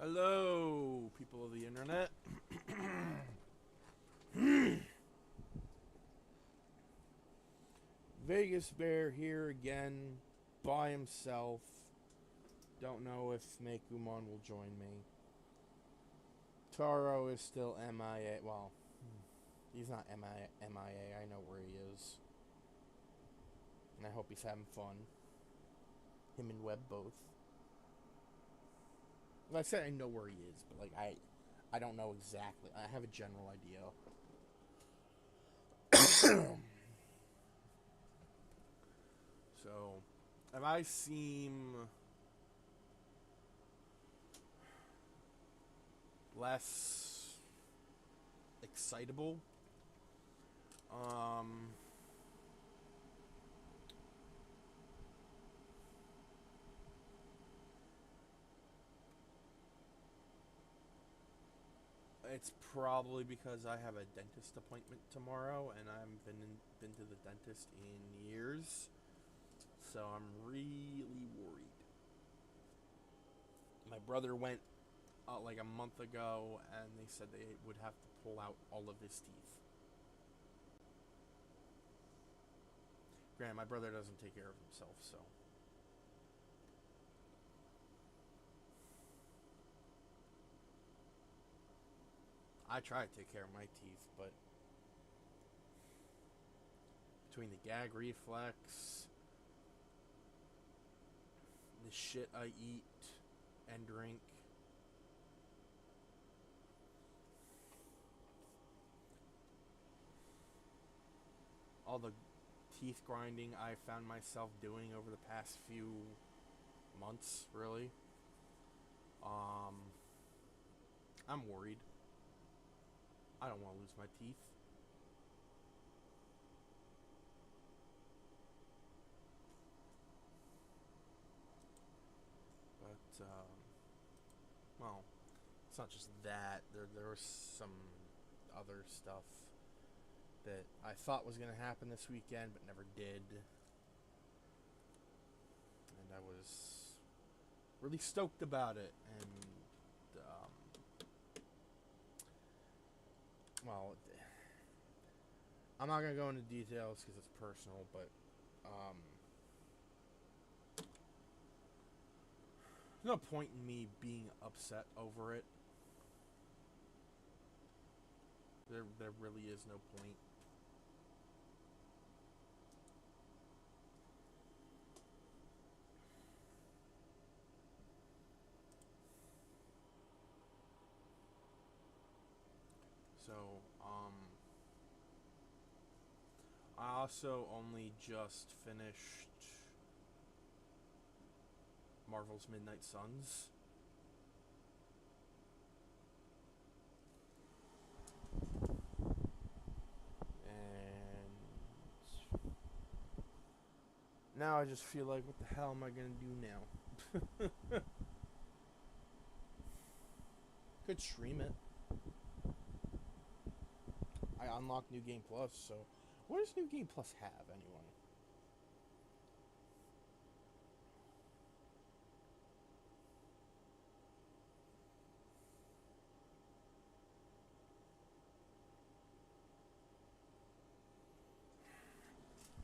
Hello, people of the internet. Vegas Bear here again, by himself. Don't know if Mekumon will join me. Taro is still MIA. Well, he's not MIA. I know where he is. And I hope he's having fun. Him and Webb both. Well, I said I know where he is, but I don't know exactly. I have a general idea. So, if I seem less excitable, it's probably because I have a dentist appointment tomorrow, and I haven't been to the dentist in years, so I'm really worried. My brother went like a month ago, and they said they would have to pull out all of his teeth. Granted, my brother doesn't take care of himself, so. I try to take care of my teeth, but between the gag reflex, the shit I eat and drink, all the teeth grinding I found myself doing over the past few months, really, I'm worried. I don't want to lose my teeth. But, well, it's not just that. There was some other stuff that I thought was going to happen this weekend, but never did. And I was really stoked about it. And, well, I'm not going to go into details because it's personal, but, there's no point in me being upset over it. There really is no point. So, I also only just finished Marvel's Midnight Suns. And now I just feel like, what the hell am I going to do now? Could stream it. I unlocked New Game Plus, so what does New Game Plus have, anyway?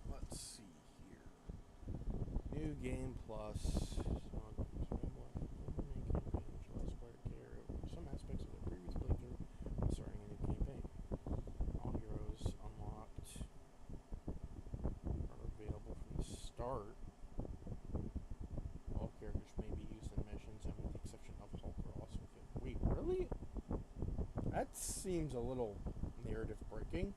Let's see here. New Game Plus. Some aspects of the previous playthrough, starting a new campaign. All heroes unlocked are available from the start. All characters may be used in missions, and with the exception of Hulk are also available. Wait, really? That seems a little narrative breaking.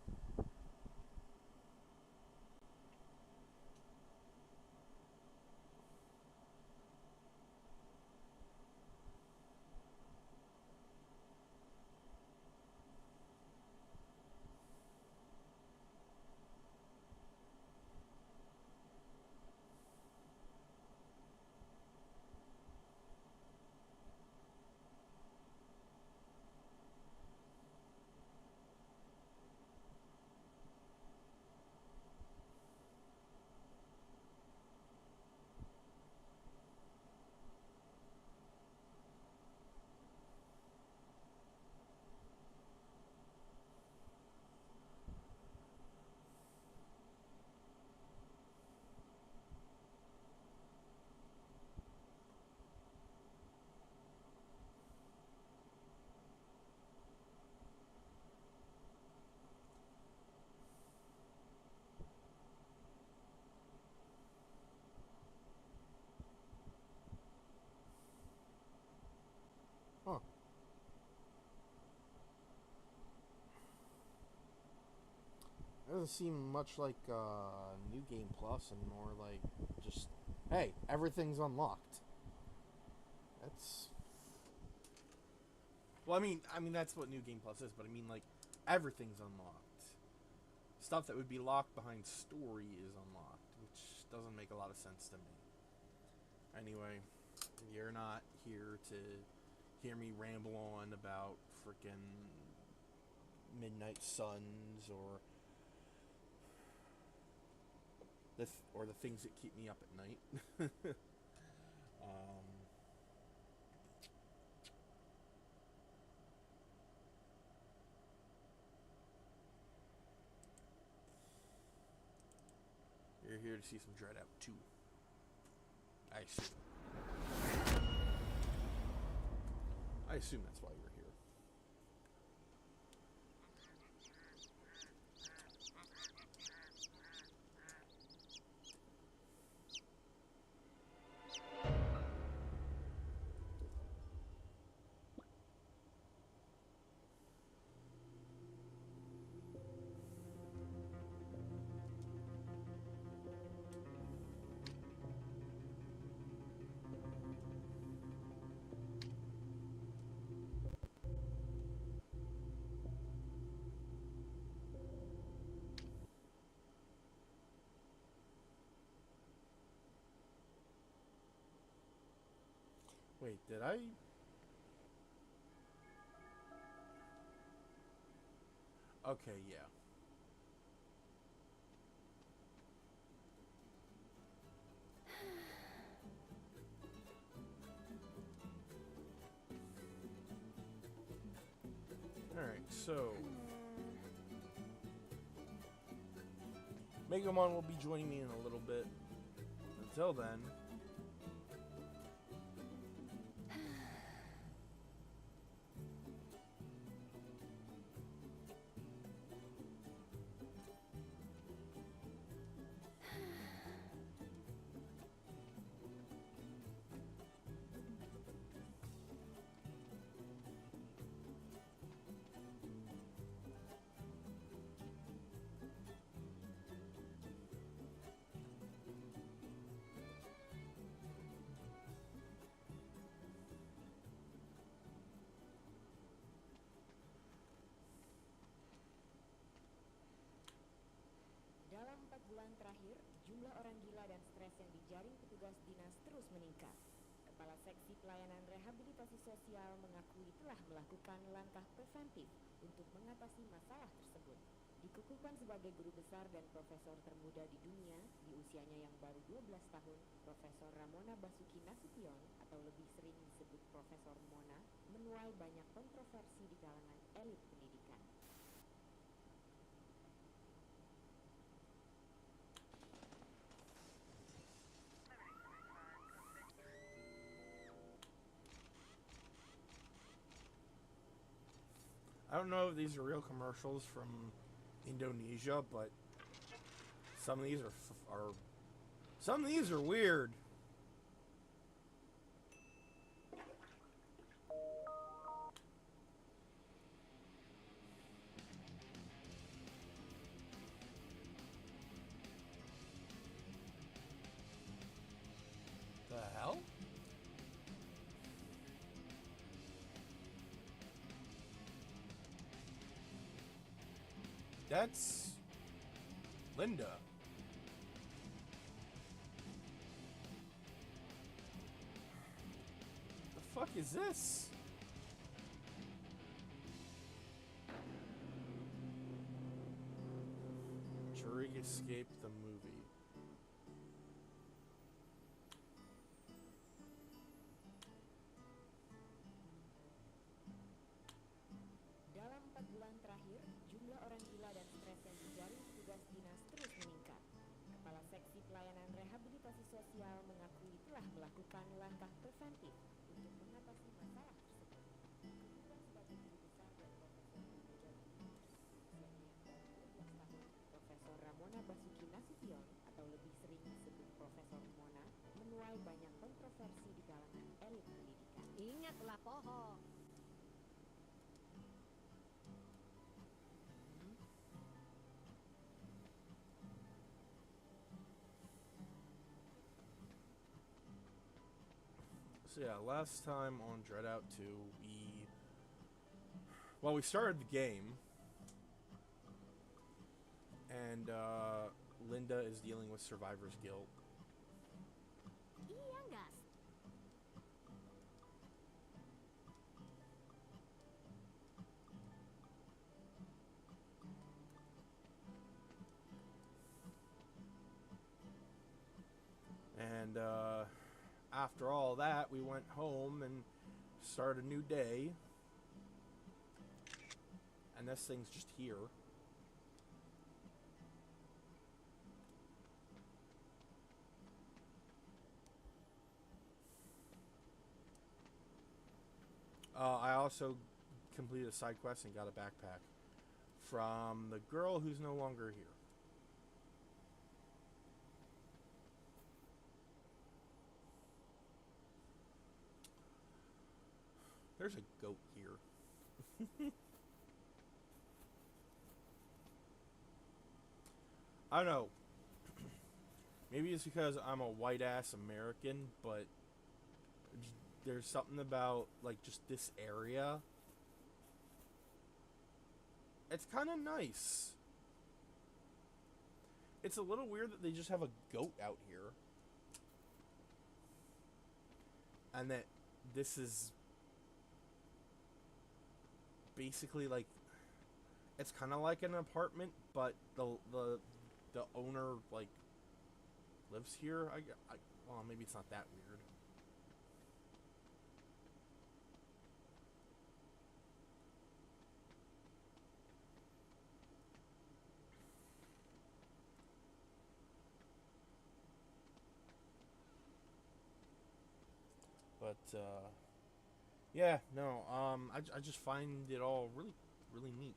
doesn't seem much like New Game Plus and more like just, hey, everything's unlocked. That's... Well, I mean that's what New Game Plus is, but I mean like everything's unlocked. Stuff that would be locked behind story is unlocked, which doesn't make a lot of sense to me. Anyway, you're not here to hear me ramble on about frickin' Midnight Suns or the things that keep me up at night. You're here to see some DreadOut 2. I assume that's why you're here. Wait, did I... Okay, yeah. Alright, so... Megamon will be joining me in a little bit. Until then... Dalam 4 bulan terakhir, jumlah orang gila dan stres yang dijaring petugas dinas terus meningkat. Kepala Seksi Pelayanan Rehabilitasi Sosial mengakui telah melakukan langkah preventif untuk mengatasi masalah tersebut. Dikukuhkan sebagai guru besar dan profesor termuda di dunia, di usianya yang baru 12 tahun, Profesor Ramona Basuki Nasution, atau lebih sering disebut Profesor Mona, menuai banyak kontroversi di kalangan elit pendidikan. I don't know if these are real commercials from Indonesia, but some of these are weird. The hell? That's Linda. The fuck is this? Jury escaped the movie. Dalam 4 bulan terakhir, jumlah orang gila dan stres yang dijaring petugas dinas terus meningkat. Kepala Seksi Pelayanan Rehabilitasi Sosial mengakui telah melakukan langkah preventif untuk mengatasi masalah tersebut. Dikukuhkan sebagai guru besar dan profesor termuda di dunia, usianya yang baru 12 tahun, Profesor Ramona Basuki Nasution, atau lebih sering disebut Profesor Mona, menuai banyak kontroversi di kalangan elit pendidikan. Ingatlah pohon. So yeah, last time on DreadOut 2, we started the game, and Linda is dealing with survivor's guilt. Iya, gas. And after all that, we went home and started a new day. And this thing's just here. I also completed a side quest and got a backpack from the girl who's no longer here. There's a goat here. I don't know. Maybe it's because I'm a white ass American, but there's something about like just this area. It's kind of nice. It's a little weird that they just have a goat out here. And that this is basically like, it's kind of like an apartment, but the owner like lives here. Well, maybe it's not that weird. But yeah, no, I just find it all really really neat.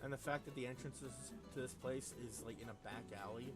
And the fact that the entrance to this place is like in a back alley.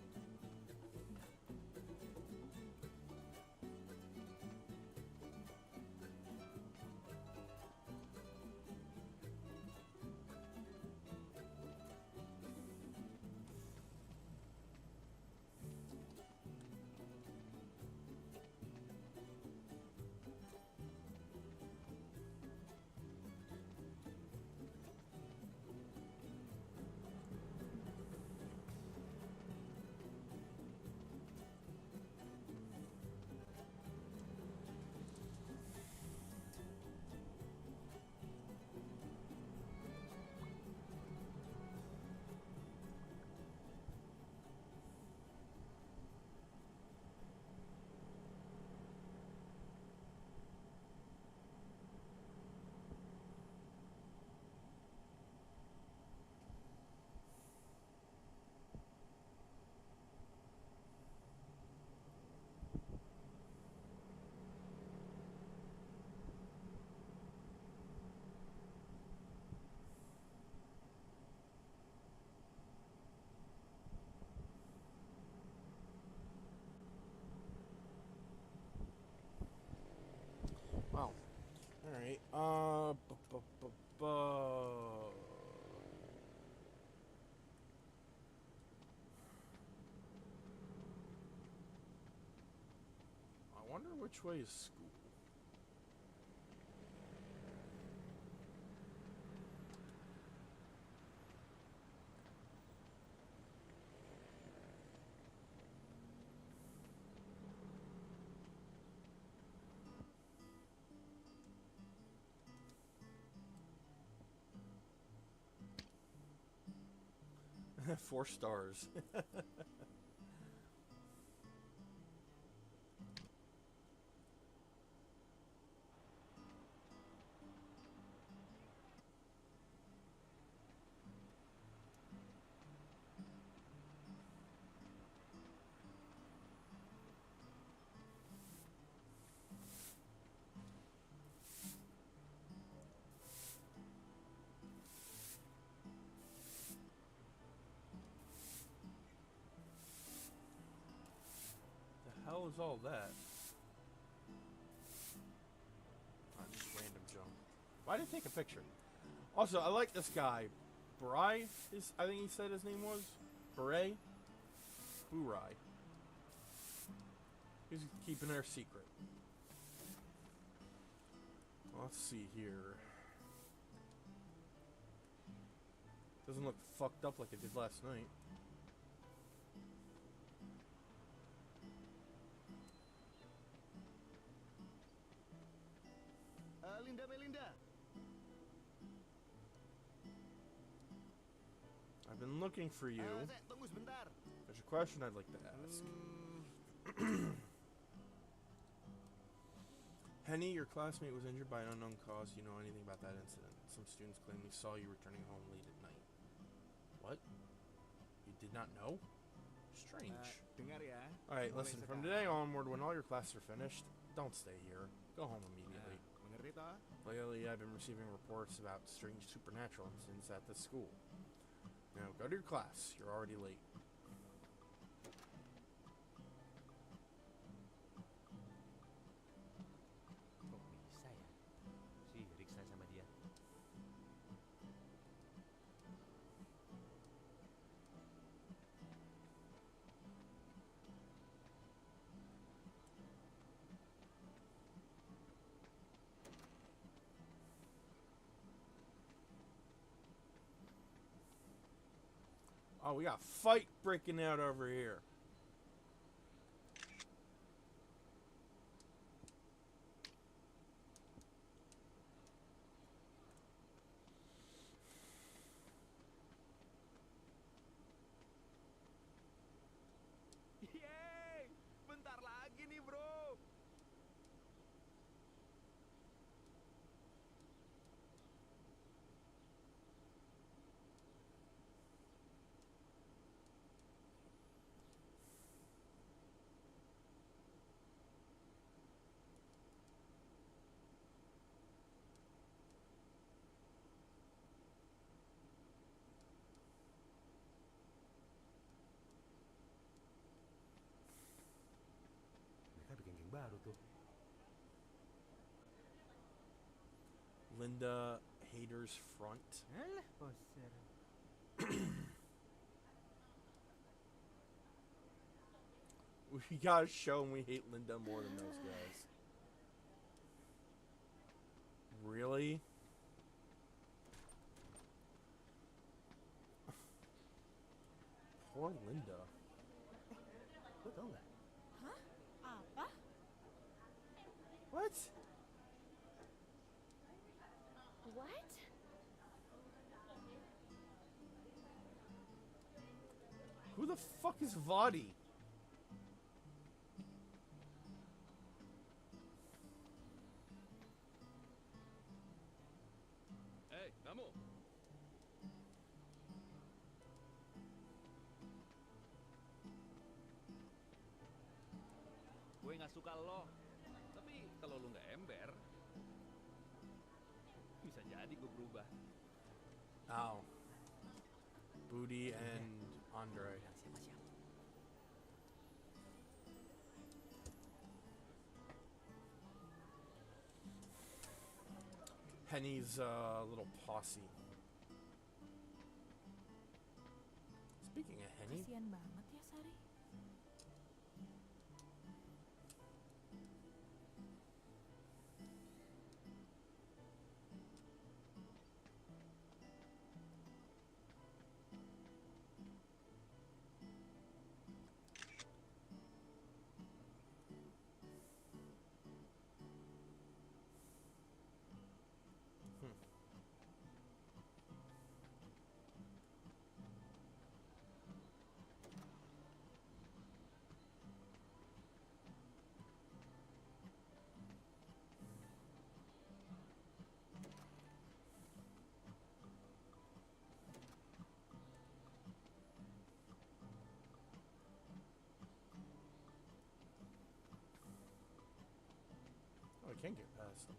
Wow. All right. I wonder which way is school. Four stars. The hell is all that? Oh, just random junk. Why did I take a picture? Also, I like this guy. Bry is, I think he said his name was Beret. Burai. He's keeping our secret. Let's see here. Doesn't look fucked up like it did last night. Linda Melinda. I've been looking for you. Tunggu sebentar. There's a question I'd like to ask. Henny, your classmate was injured by an unknown cause. Do you know anything about that incident? Some students claim they saw you returning home late at night. What? You did not know? Strange. Dengar ya. Alright, Mulai listen, from sekarang. today onward, when all your classes are finished, don't stay here. Go home immediately. Mengerti toh? Lately, I've been receiving reports about strange supernatural incidents at this school. Now, go to your class. You're already late. Kok bisa ya? Sirik saya sama dia. Oh, we got a fight breaking out over here. Yeay, bentar lagi nih bro. Mereka bikin geng baru tuh. Linda Hader's front. Alah, poser. We gotta show them we hate Linda more than those guys. Really? Poor Linda. Lo tau nggak? Hah? Apa? What? What? Who the fuck is Vadi? Hey, kamu. Gue nggak suka lo. Tapi kalau lo nggak ember, bisa jadi gue berubah. Ow. Booty and Andre. Siapa-siapa. Henny's little posse. Speaking of Henny, Kasian banget ya Sari. oh, I can't get past them.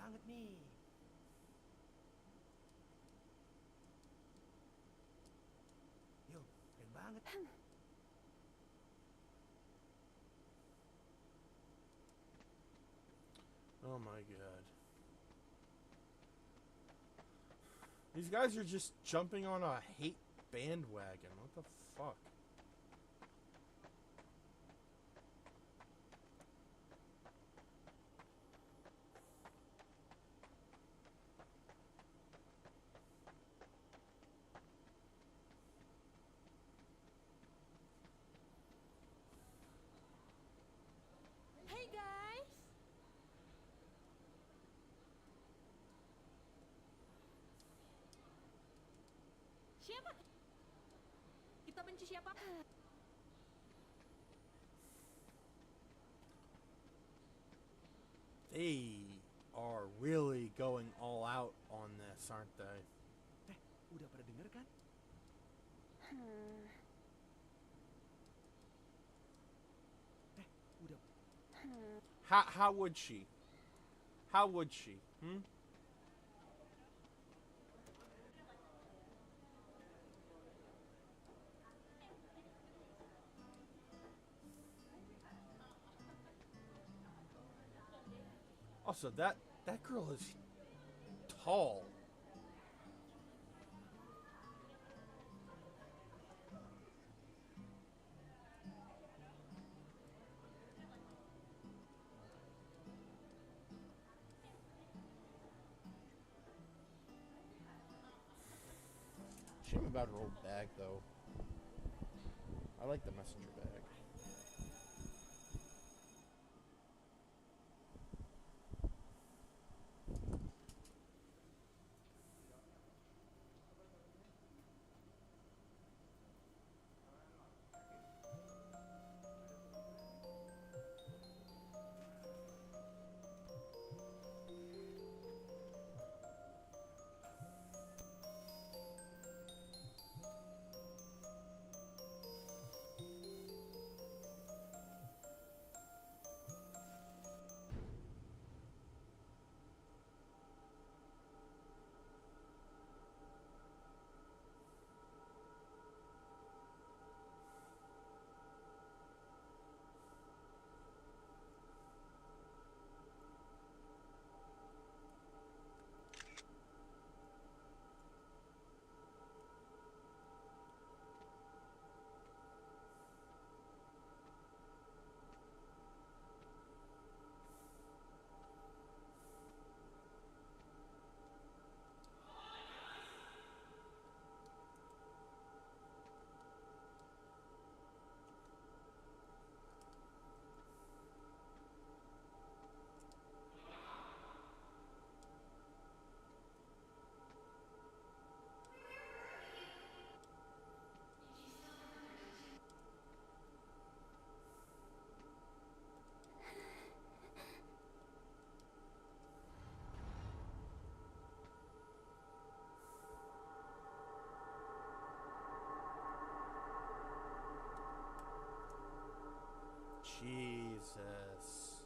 banget nih. Yo, keren banget. Oh my god. These guys are just jumping on a hate bandwagon. What the fuck? Hey guys! Siapa? Kita benci siapa? They are really going all out on this, aren't they? Udah pada denger kan? Udah. How would she? How would she? Hmm? Also, that girl is tall. Shame about her old bag, though. I like the messenger bag. Jesus.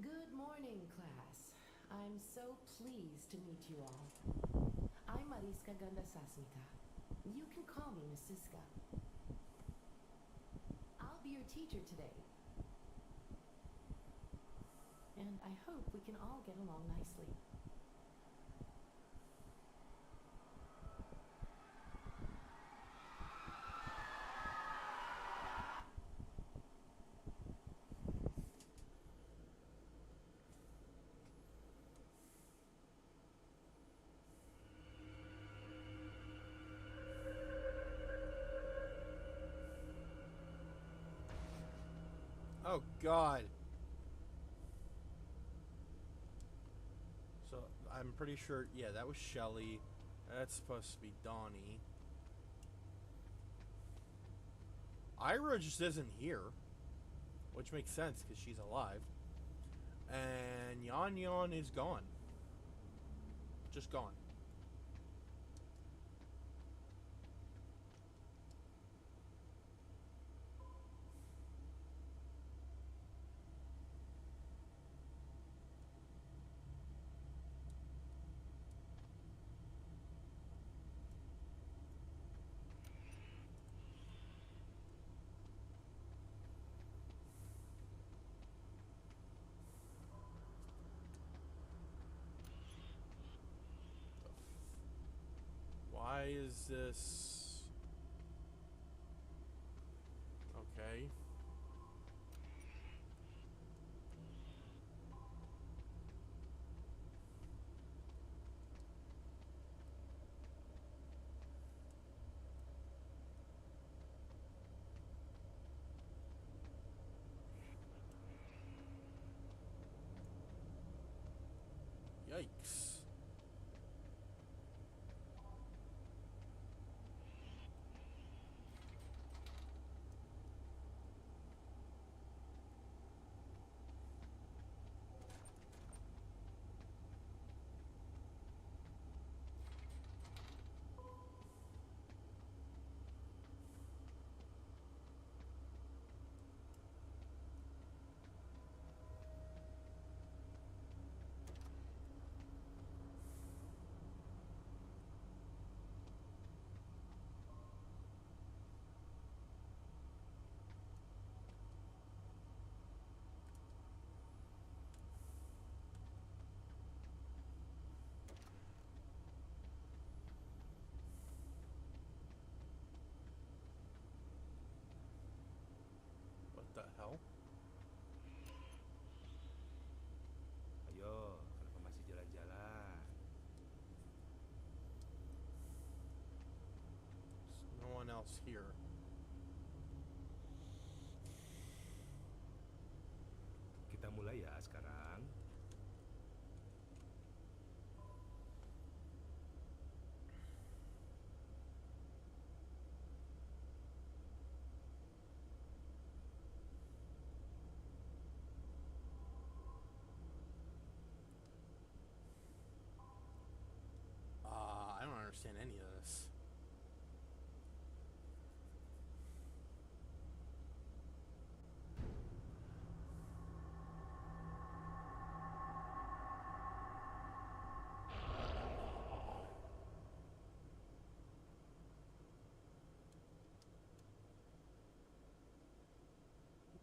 Good morning, class. I'm so pleased to meet you all. I'm Mariska Gandasasmita. You can call me Miss Siska. I'll be your teacher today. And I hope we can all get along nicely. Oh, God. So, I'm pretty sure, yeah, that was Shelly. That's supposed to be Donnie. Ira just isn't here, which makes sense because she's alive. And Yon Yon is gone. Just gone. Why is this... Okay. Yikes. What the hell? Ayo, kenapa masih jalan-jalan? There's no one else here. Kita mulai ya sekarang. I don't understand any of this.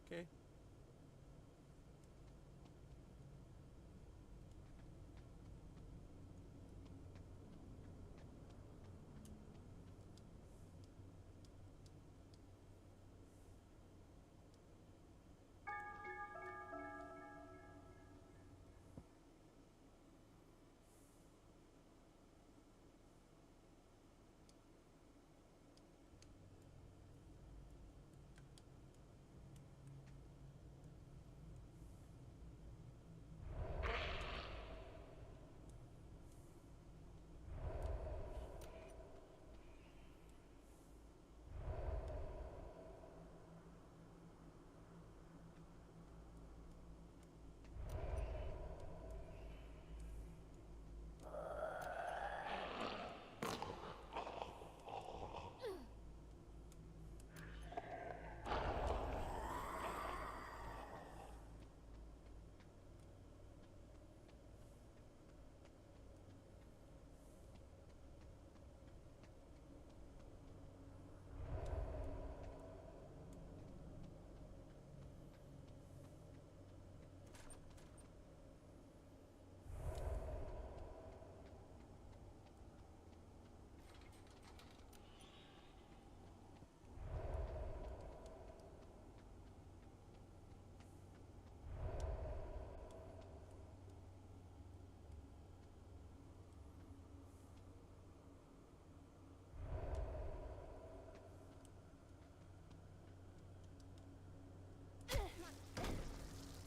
Okay.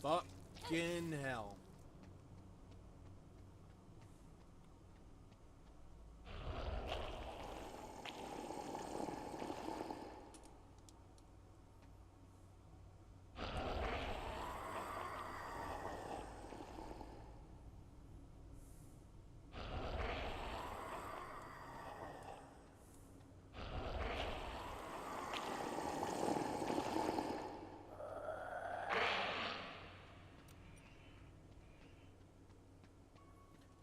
Fucking hell.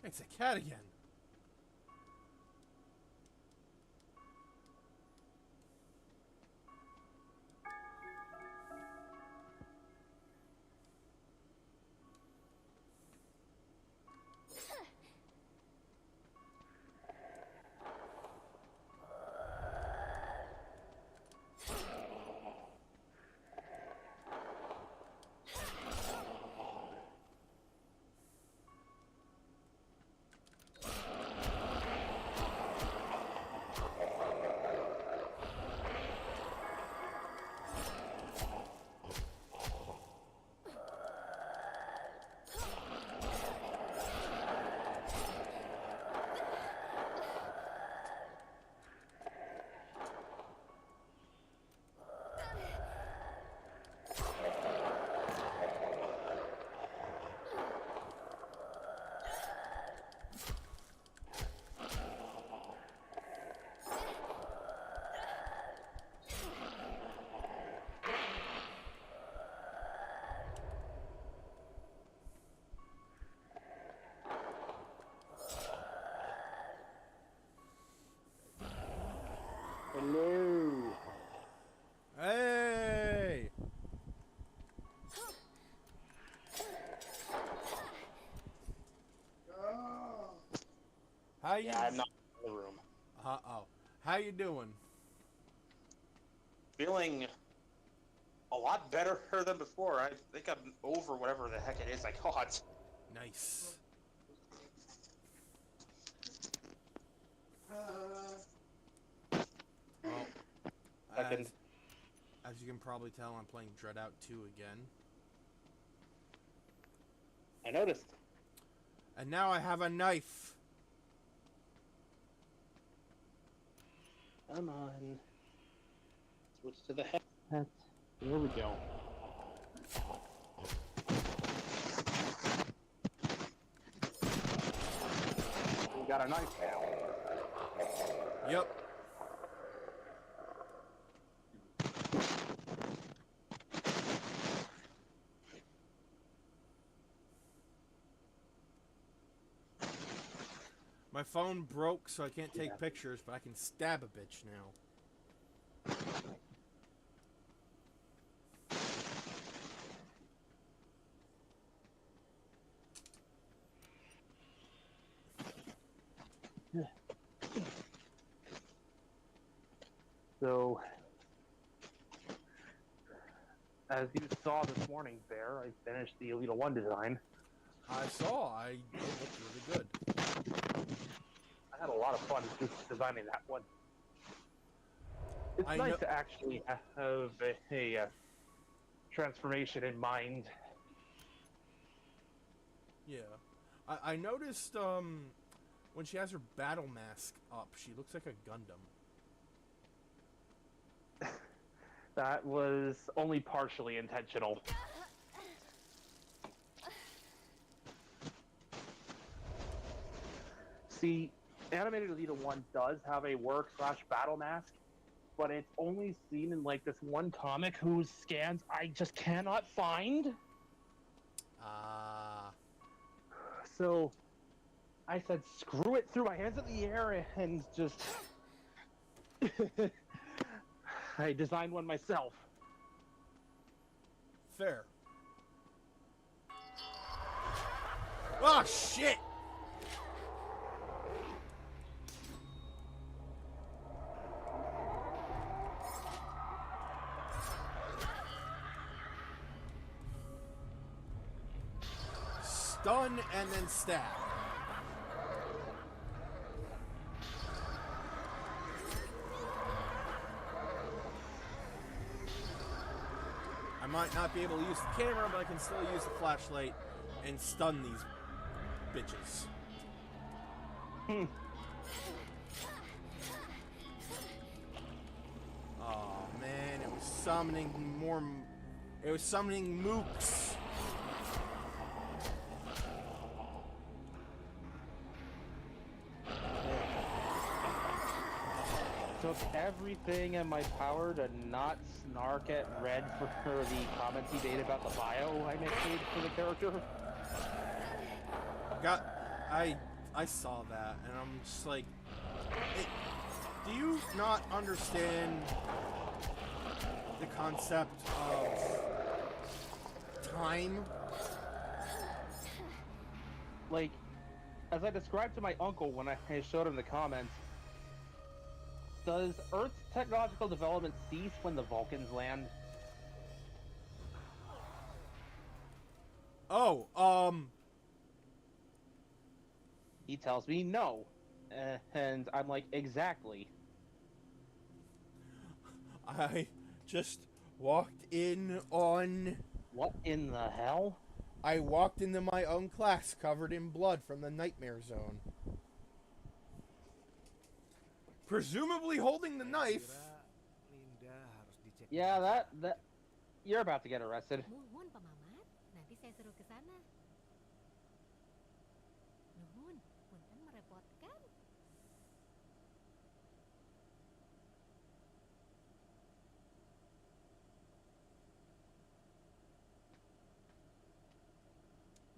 It's a cat again. Hello. Hey! How you? Yeah, I'm not in the room. Uh-oh. How you doing? Feeling a lot better than before. I think I'm over whatever the heck it is I caught. Nice. Well, as you can probably tell, I'm playing DreadOut 2 again. I noticed. And now I have a knife. Come on. Switch to the headset. There we go. We got a knife now. Yep. My phone broke, so I can't take pictures, but I can stab a bitch now. So, as you saw this morning, Bear, I finished the Elita 1 design. I saw. It looked really good. I had a lot of fun just designing that one. It's nice to actually have a transformation in mind. Yeah. I noticed when she has her battle mask up, she looks like a Gundam. That was only partially intentional. See, Animated Elita 1 does have a work/battle mask, but it's only seen in like this one comic whose scans I just cannot find. So I said, screw it, threw my hands in the air and just I designed one myself. Fair. Oh, shit! Stun and then stab. I might not be able to use the camera, but I can still use the flashlight and stun these bitches. Oh man, it was summoning more. It was summoning mooks. Took everything in my power to not snark at Red for the comments he made about the bio I made for the character. I I saw that, and I'm just like, do you not understand the concept of time? Like, as I described to my uncle when I showed him the comments, does Earth's technological development cease when the Vulcans land? Oh, He tells me no. And I'm like, exactly. I just walked in on... What in the hell? I walked into my own class covered in blood from the Nightmare Zone. Presumably holding the knife. Linda harus dicek. Yeah, that you're about to get arrested. Nuhun, Pamamat. Nanti saya suruh ke sana. Nuhun, punten merepotkan.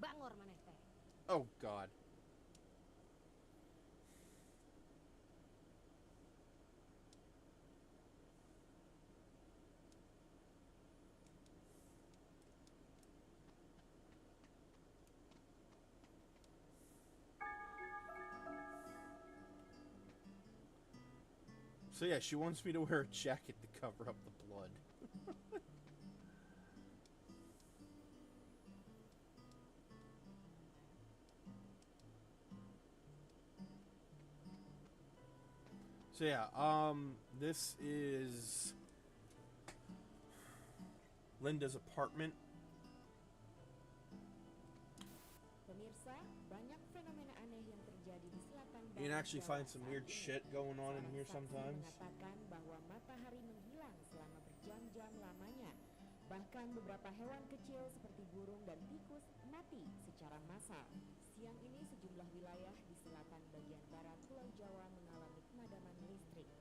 Bangor maneh teh. Oh, God. So yeah, she wants me to wear a jacket to cover up the blood. So yeah, this is Linda's apartment. Pemirsa, banyak fenomena aneh yang terjadi di selatan You can barat actually Jawa find some saat weird ini. shit going on in Seorang here saksi sometimes. mengatakan bahwa matahari menghilang selama berjam-jam lamanya. Bahkan beberapa hewan kecil seperti burung dan tikus mati secara massal. Siang ini sejumlah wilayah di selatan bagian barat Pulau Jawa mengalami pemadaman listrik.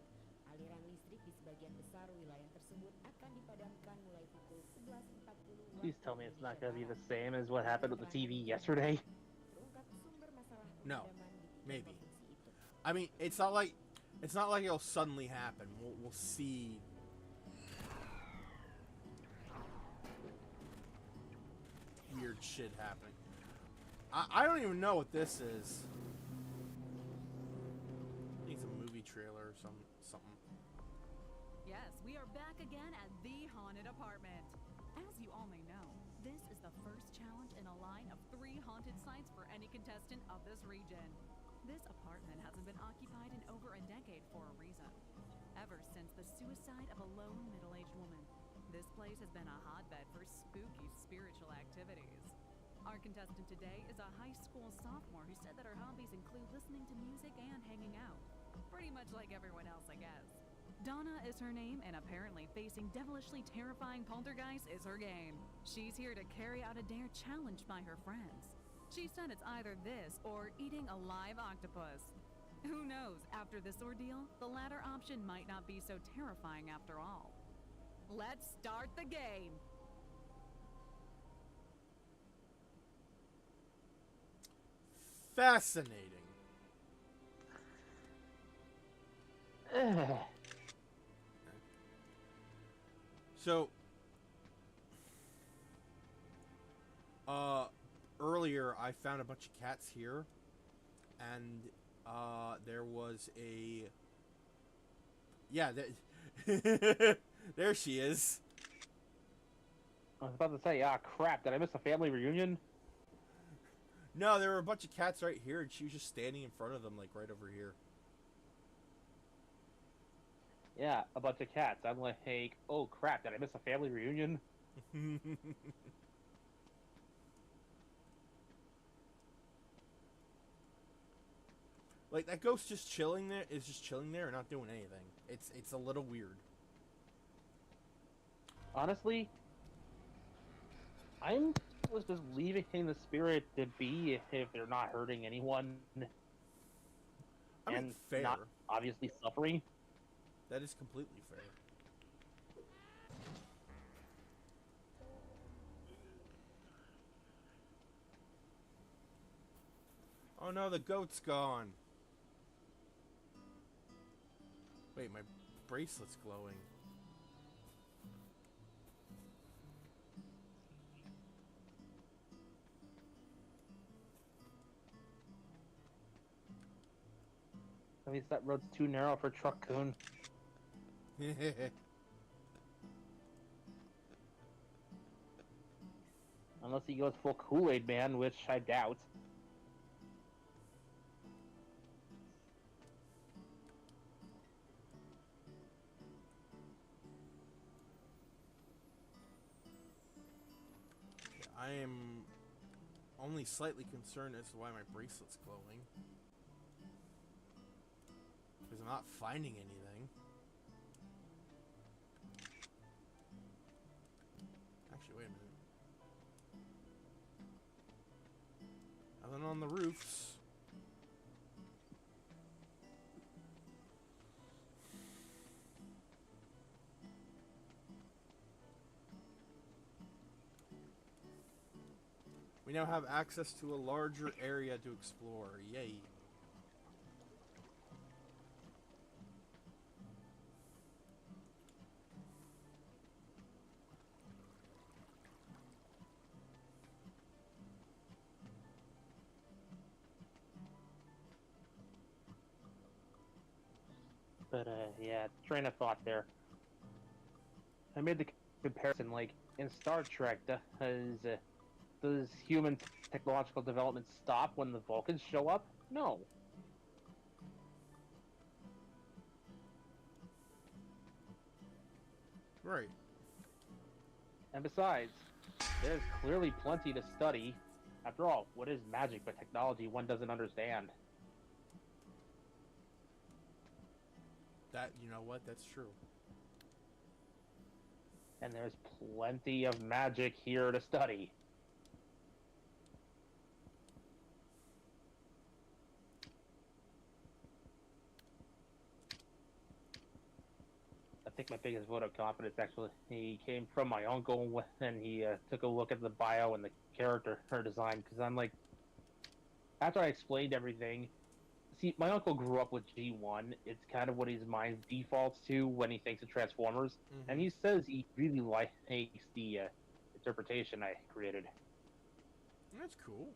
Aliran listrik di sebagian besar wilayah tersebut akan dipadamkan mulai pukul 11.40 Please tell me it's not gonna be the same as what happened with the TV yesterday. Terungkap sumber masalah No, pemadaman di tiga maybe. provinsi itu. I mean, it's not like it'll suddenly happen. We'll see. Weird shit happening. I don't even know what this is. I think it's a movie trailer or something. Yes, we are back again at the haunted apartment. As you all may know, this is the first challenge in a line of 3 haunted sites for any contestant of this region. This apartment hasn't been occupied in over a decade for a reason. Ever since the suicide of a lone middle-aged woman, this place has been a hotbed for spooky spiritual activities. Our contestant today is a high school sophomore who said that her hobbies include listening to music and hanging out. Pretty much like everyone else, I guess. Donna is her name, and apparently facing devilishly terrifying poltergeists is her game. She's here to carry out a dare challenged by her friends. She said it's either this or eating a live octopus. Who knows, after this ordeal, the latter option might not be so terrifying after all. Let's start the game! Fascinating. So, earlier I found a bunch of cats here, and there was a, yeah, there she is. I was about to say, ah, crap, did I miss a family reunion? No, there were a bunch of cats right here, and she was just standing in front of them, like right over here. Yeah, a bunch of cats. I'm like, hey, oh crap, did I miss a family reunion? Like, that ghost just chilling there is just chilling there and not doing anything. It's a little weird. Honestly, I was just leaving the spirit to be if they're not hurting anyone I mean, and fair. not obviously suffering. That is completely fair. Oh no, the goat's gone. Wait, my bracelet's glowing. At least that road's too narrow for Truck Coon. Unless he goes full Kool-Aid Man, which I doubt. I am only slightly concerned as to why my bracelet's glowing. Because I'm not finding anything. Actually, wait a minute. Nothing on the roofs. We now have access to a larger area to explore. Yay. But, yeah, train of thought there. I made the comparison, like, in Star Trek, does human technological development stop when the Vulcans show up? No. Right. And besides, there's clearly plenty to study. After all, what is magic but technology one doesn't understand? That, you know what? That's true. And there's plenty of magic here to study. I think my biggest vote of confidence actually he came from my uncle when he took a look at the bio and the character her design, because I'm like, after I explained everything, see, my uncle grew up with G1. It's kind of what his mind defaults to when he thinks of Transformers, and he says he really likes the interpretation I created. That's cool.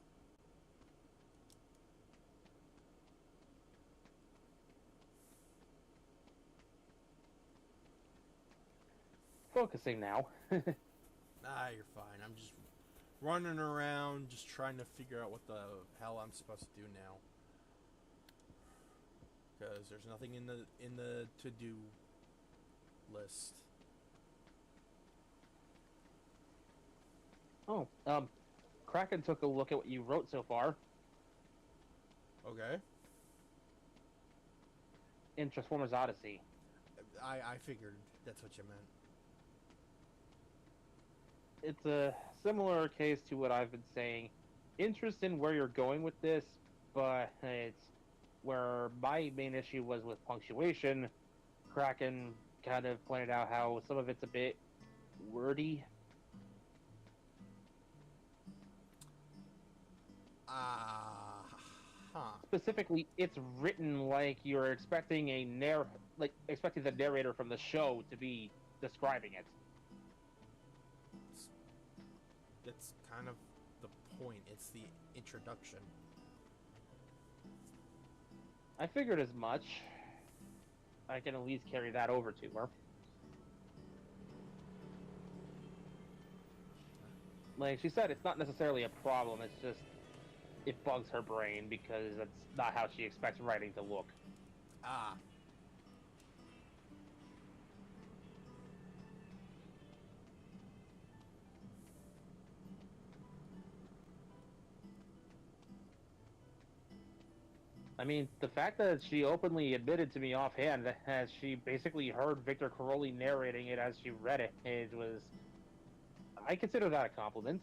Focusing now. Nah, you're fine. I'm just running around, just trying to figure out what the hell I'm supposed to do now. Because there's nothing in the to-do list. Oh, Kraken took a look at what you wrote so far Okay. in Transformers Odyssey. I figured that's what you meant. It's a similar case to what I've been saying. Interest in where you're going with this, but it's where my main issue was with punctuation. Kraken kind of pointed out how some of it's a bit wordy. Specifically, it's written like you're expecting expecting the narrator from the show to be describing it. That's kind of the point. It's the introduction. I figured as much. I can at least carry that over to her. Like she said, it's not necessarily a problem, it's just it bugs her brain because that's not how she expects writing to look. Ah. I mean, the fact that she openly admitted to me offhand that she basically heard Victor Caroli narrating it as she read it, it was... I consider that a compliment.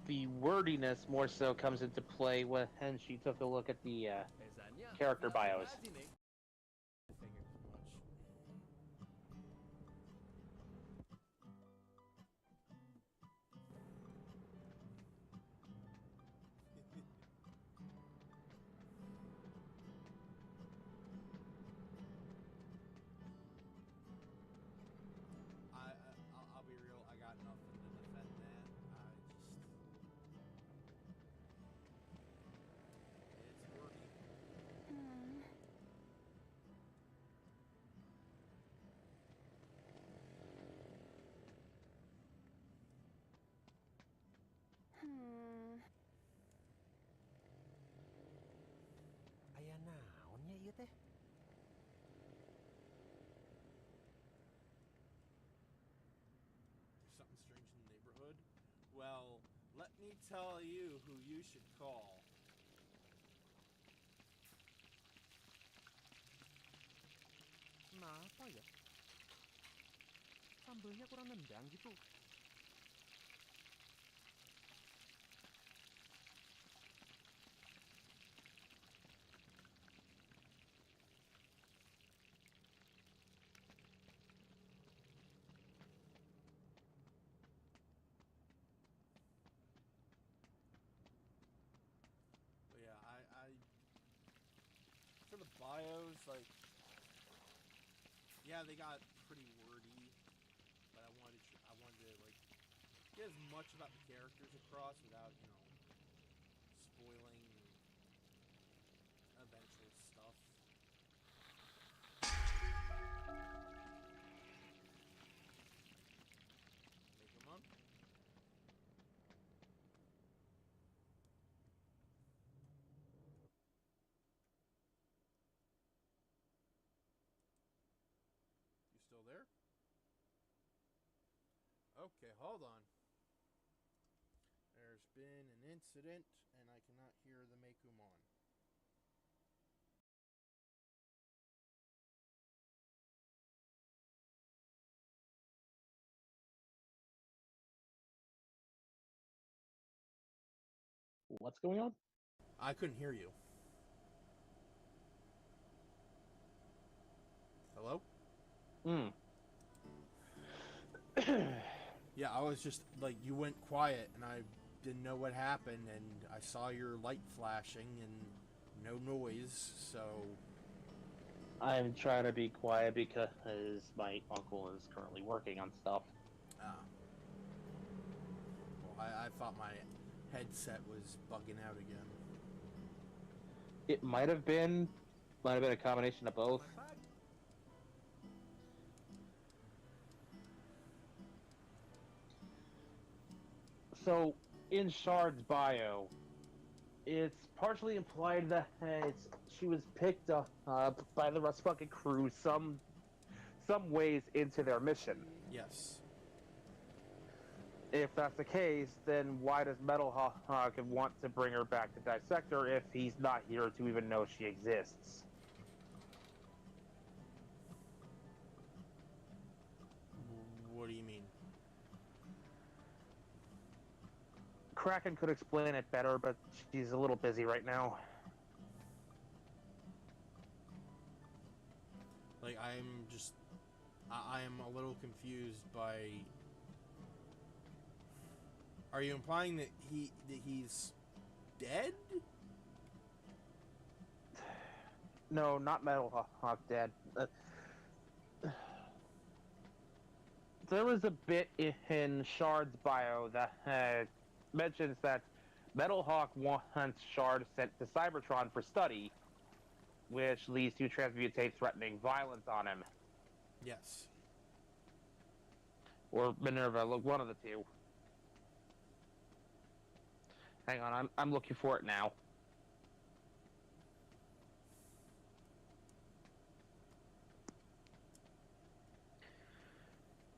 the wordiness more so comes into play when she took a look at the character bios. I figured as much. I'll be real. I got nothing to defend that. It's working. Aya naonnya ieu teh? There's something strange in the neighborhood. Well, let me tell you who you should call. Kenapa ya? Sambelnya kurang nendang gitu. But yeah, for the bios, like, yeah, they got pretty wordy, but I wanted to like get as much about the characters across without, spoiling eventual stuff. Hey, come on. You still there? Okay, hold on. There's been an incident, and I cannot hear the Mekumon. What's going on? I couldn't hear you. Hello? Yeah, I was just, like, you went quiet, and I didn't know what happened, and I saw your light flashing, and no noise, so... I'm trying to be quiet because my uncle is currently working on stuff. Well, I thought my headset was bugging out again. It might have been a combination of both. So, in Shard's bio, it's partially implied that she was picked up by the Rasputin crew some ways into their mission. Yes. If that's the case, then why does Metalhawk want to bring her back to Dissector if he's not here to even know she exists? What do you mean? Kraken could explain it better, but she's a little busy right now. Like, I am a little confused by... Are you implying that he's dead? No, not Metalhawk dead. There was a bit in Shard's bio that mentions that Metalhawk wants Shard sent to Cybertron for study, which leads to Transmutate threatening violence on him. Yes. Or Minerva, look, one of the two. Hang on, I'm looking for it now.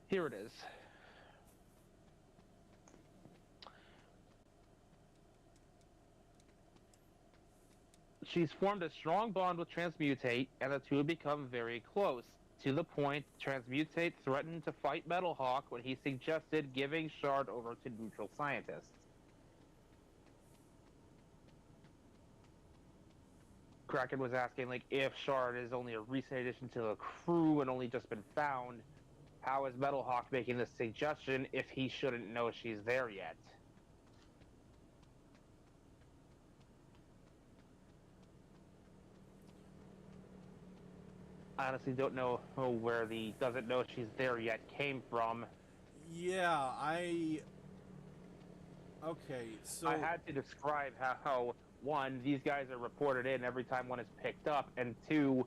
Here it is. She's formed a strong bond with Transmutate, and the two have become very close, to the point Transmutate threatened to fight Metalhawk when he suggested giving Shard over to neutral scientists. Kraken was asking, like, if Shard is only a recent addition to the crew and only just been found, how is Metal Hawk making this suggestion if he shouldn't know she's there yet? I honestly don't know where the doesn't know she's there yet came from. Yeah, Okay, so... I had to describe how one, these guys are reported in every time one is picked up, and two,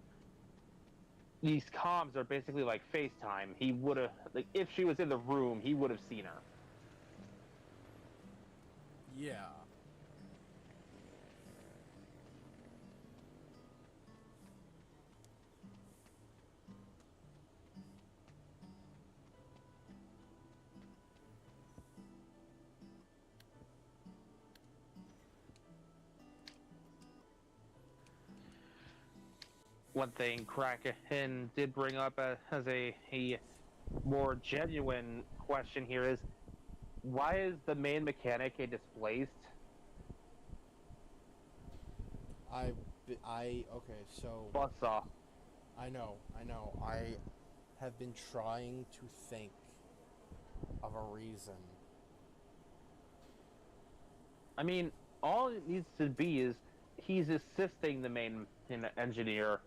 these comms are basically like FaceTime. He would have, like, if she was in the room, he would have seen her. Yeah. One thing Kraken did bring up as a more genuine question here is, why is the main mechanic a displaced? Okay, so... Buzzsaw. I know. I have been trying to think of a reason. I mean, all it needs to be is he's assisting the main engineer.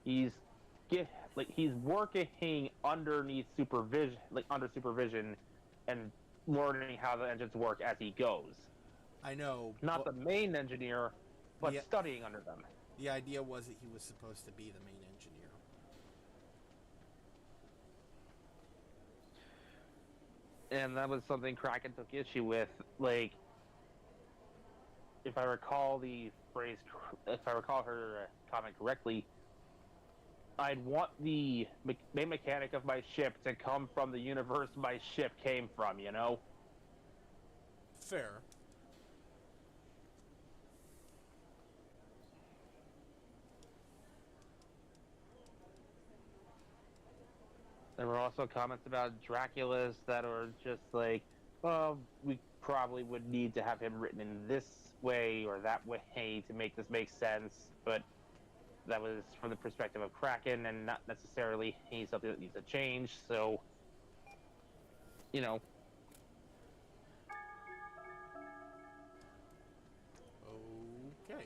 He's working underneath supervision, under supervision, and learning how the engines work as he goes. I know. Not the main engineer, but studying under them. The idea was that he was supposed to be the main engineer. And that was something Kraken took issue with. Like, if I recall her comment correctly, I'd want the main mechanic of my ship to come from the universe my ship came from, you know? Fair. There were also comments about Draculas that are just like, oh, we probably would need to have him written in this way or that way to make this make sense, but that was from the perspective of Kraken and not necessarily something that needs to change, so, you know. Okay.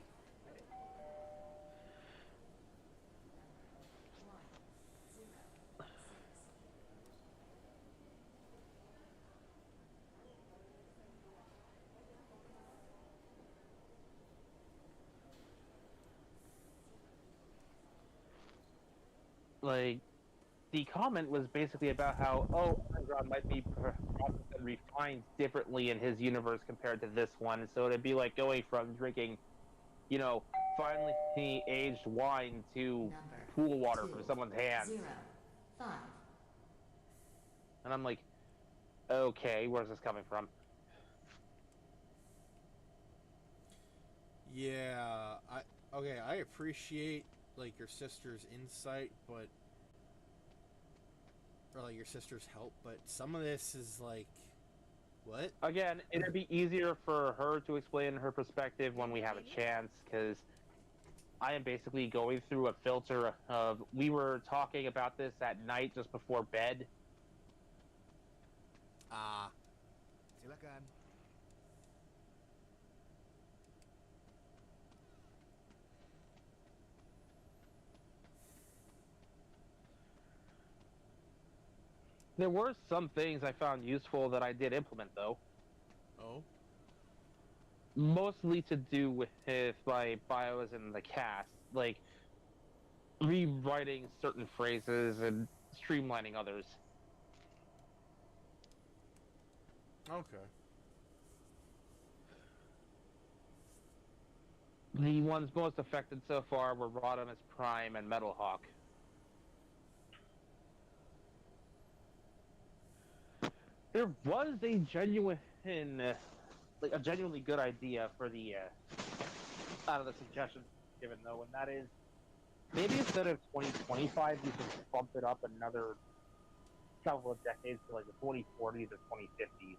Like, the comment was basically about how, Underground might be processed and refined differently in his universe compared to this one, so it'd be like going from drinking, you know, finely aged wine to pool water from someone's hands. 5. And I'm like, okay, where's this coming from? Yeah, I appreciate, like, your sister's insight, but... or, like, your sister's help, but some of this is, like... What? Again, it'd be easier for her to explain her perspective when we have a chance, because I am basically going through a filter of... We were talking about this at night just before bed. Ah. Silakan. There were some things I found useful that I did implement, though. Oh? Mostly to do with my bios in the cast, like rewriting certain phrases and streamlining others. Okay. The ones most affected so far were Rodimus Prime and Metal Hawk. There was a genuinely good idea for the out of the suggestions given though, and that is maybe instead of 2025, you should bump it up another couple of decades to like the 2040s or 2050s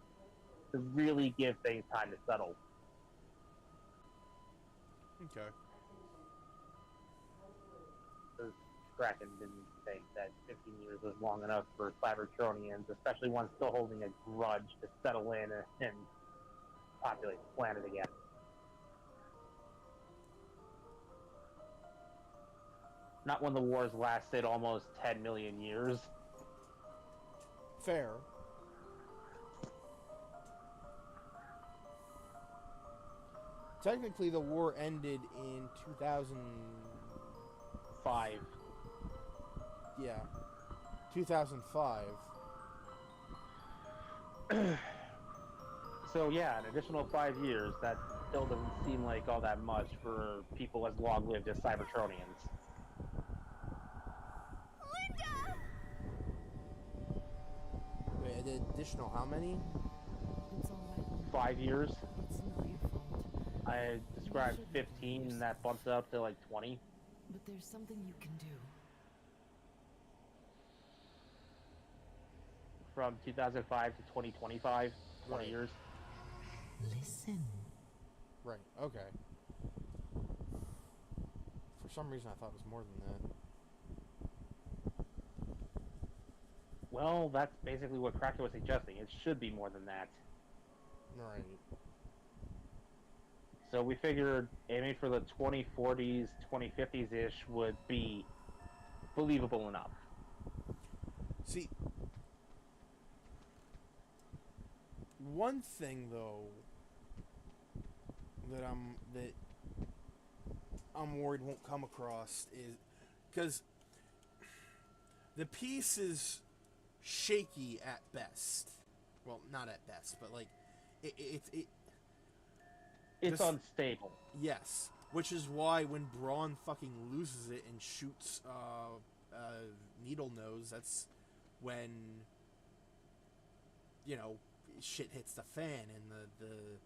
to really give things time to settle. Okay. because Kraken didn't think that 15 years was long enough for Cybertronians, especially one still holding a grudge, to settle in and populate the planet again. Not when the wars lasted almost 10 million years. Fair. Technically, the war ended in 2005. Yeah. 2005. So yeah, an additional 5 years, that still doesn't seem like all that much for people as long-lived as Cybertronians. Wait, the additional how many? It's all right, Linda. 5 years? It's not your fault. I described 15, and that bumps it up to like 20. But there's something you can do. From 2005 to 2025, 20 Right. years. Listen. Right, okay. For some reason, I thought it was more than that. Well, that's basically what Kraken was suggesting. It should be more than that. Right. So we figured aiming for the 2040s, 2050s-ish would be believable enough. See, one thing though that I'm worried won't come across is because the piece is shaky at best. Well, not at best, but like It's this- unstable. yes, which is why when Braun fucking loses it and shoots Needle Nose, that's when shit hits the fan and the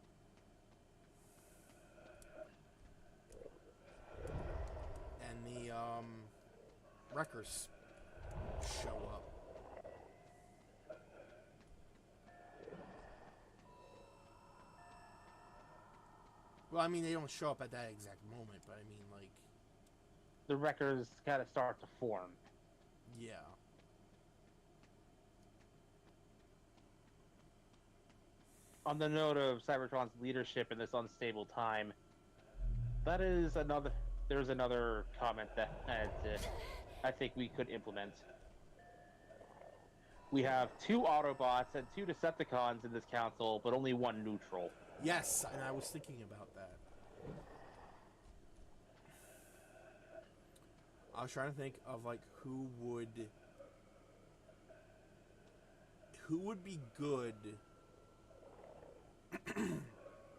wreckers show up. Well, I mean, they don't show up at that exact moment, but I mean, like, The wreckers kind of start to form. yeah. On the note of Cybertron's leadership in this unstable time, there's another comment that I think we could implement. We have 2 Autobots and 2 Decepticons in this council, but only 1 neutral. Yes, and I was thinking about that. I was trying to think of like who would be good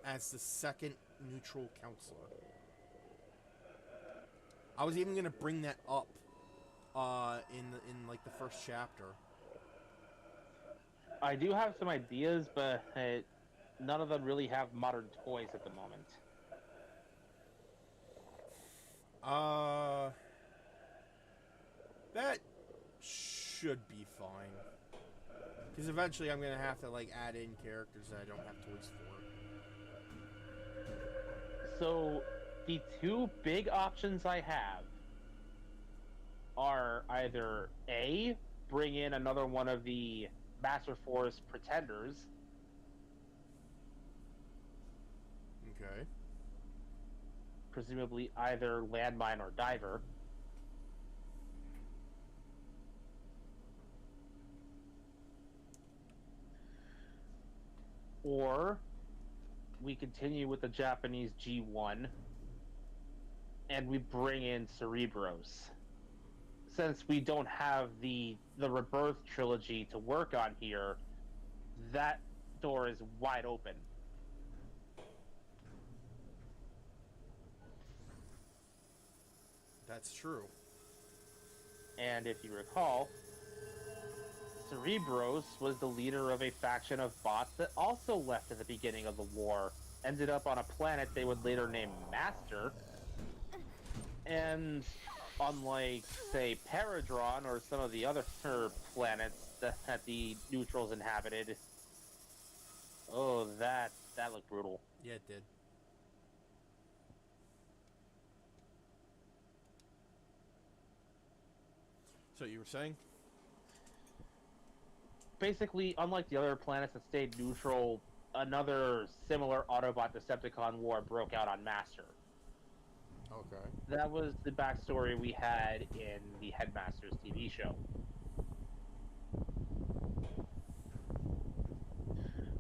as the second neutral counselor. I was even gonna bring that up in like the first chapter. I do have some ideas, but none of them really have modern toys at the moment. That should be fine. Because eventually I'm going to have to, like, add in characters that I don't have toys for. So, the 2 big options I have are either A, bring in another one of the Master Force Pretenders. Okay. Presumably either Landmine or Diver. Or we continue with the Japanese G1 and we bring in Cerebros. Since we don't have the Rebirth trilogy to work on here, that door is wide open. That's true. And if you recall, Cerebros was the leader of a faction of bots that also left at the beginning of the war, ended up on a planet they would later name Master, and unlike, say, Paradron or some of the other planets that the neutrals inhabited, oh, that looked brutal. Yeah, it did. So you were saying? Basically, unlike the other planets that stayed neutral, another similar Autobot Decepticon war broke out on Master. Okay. That was the backstory we had in the Headmasters TV show.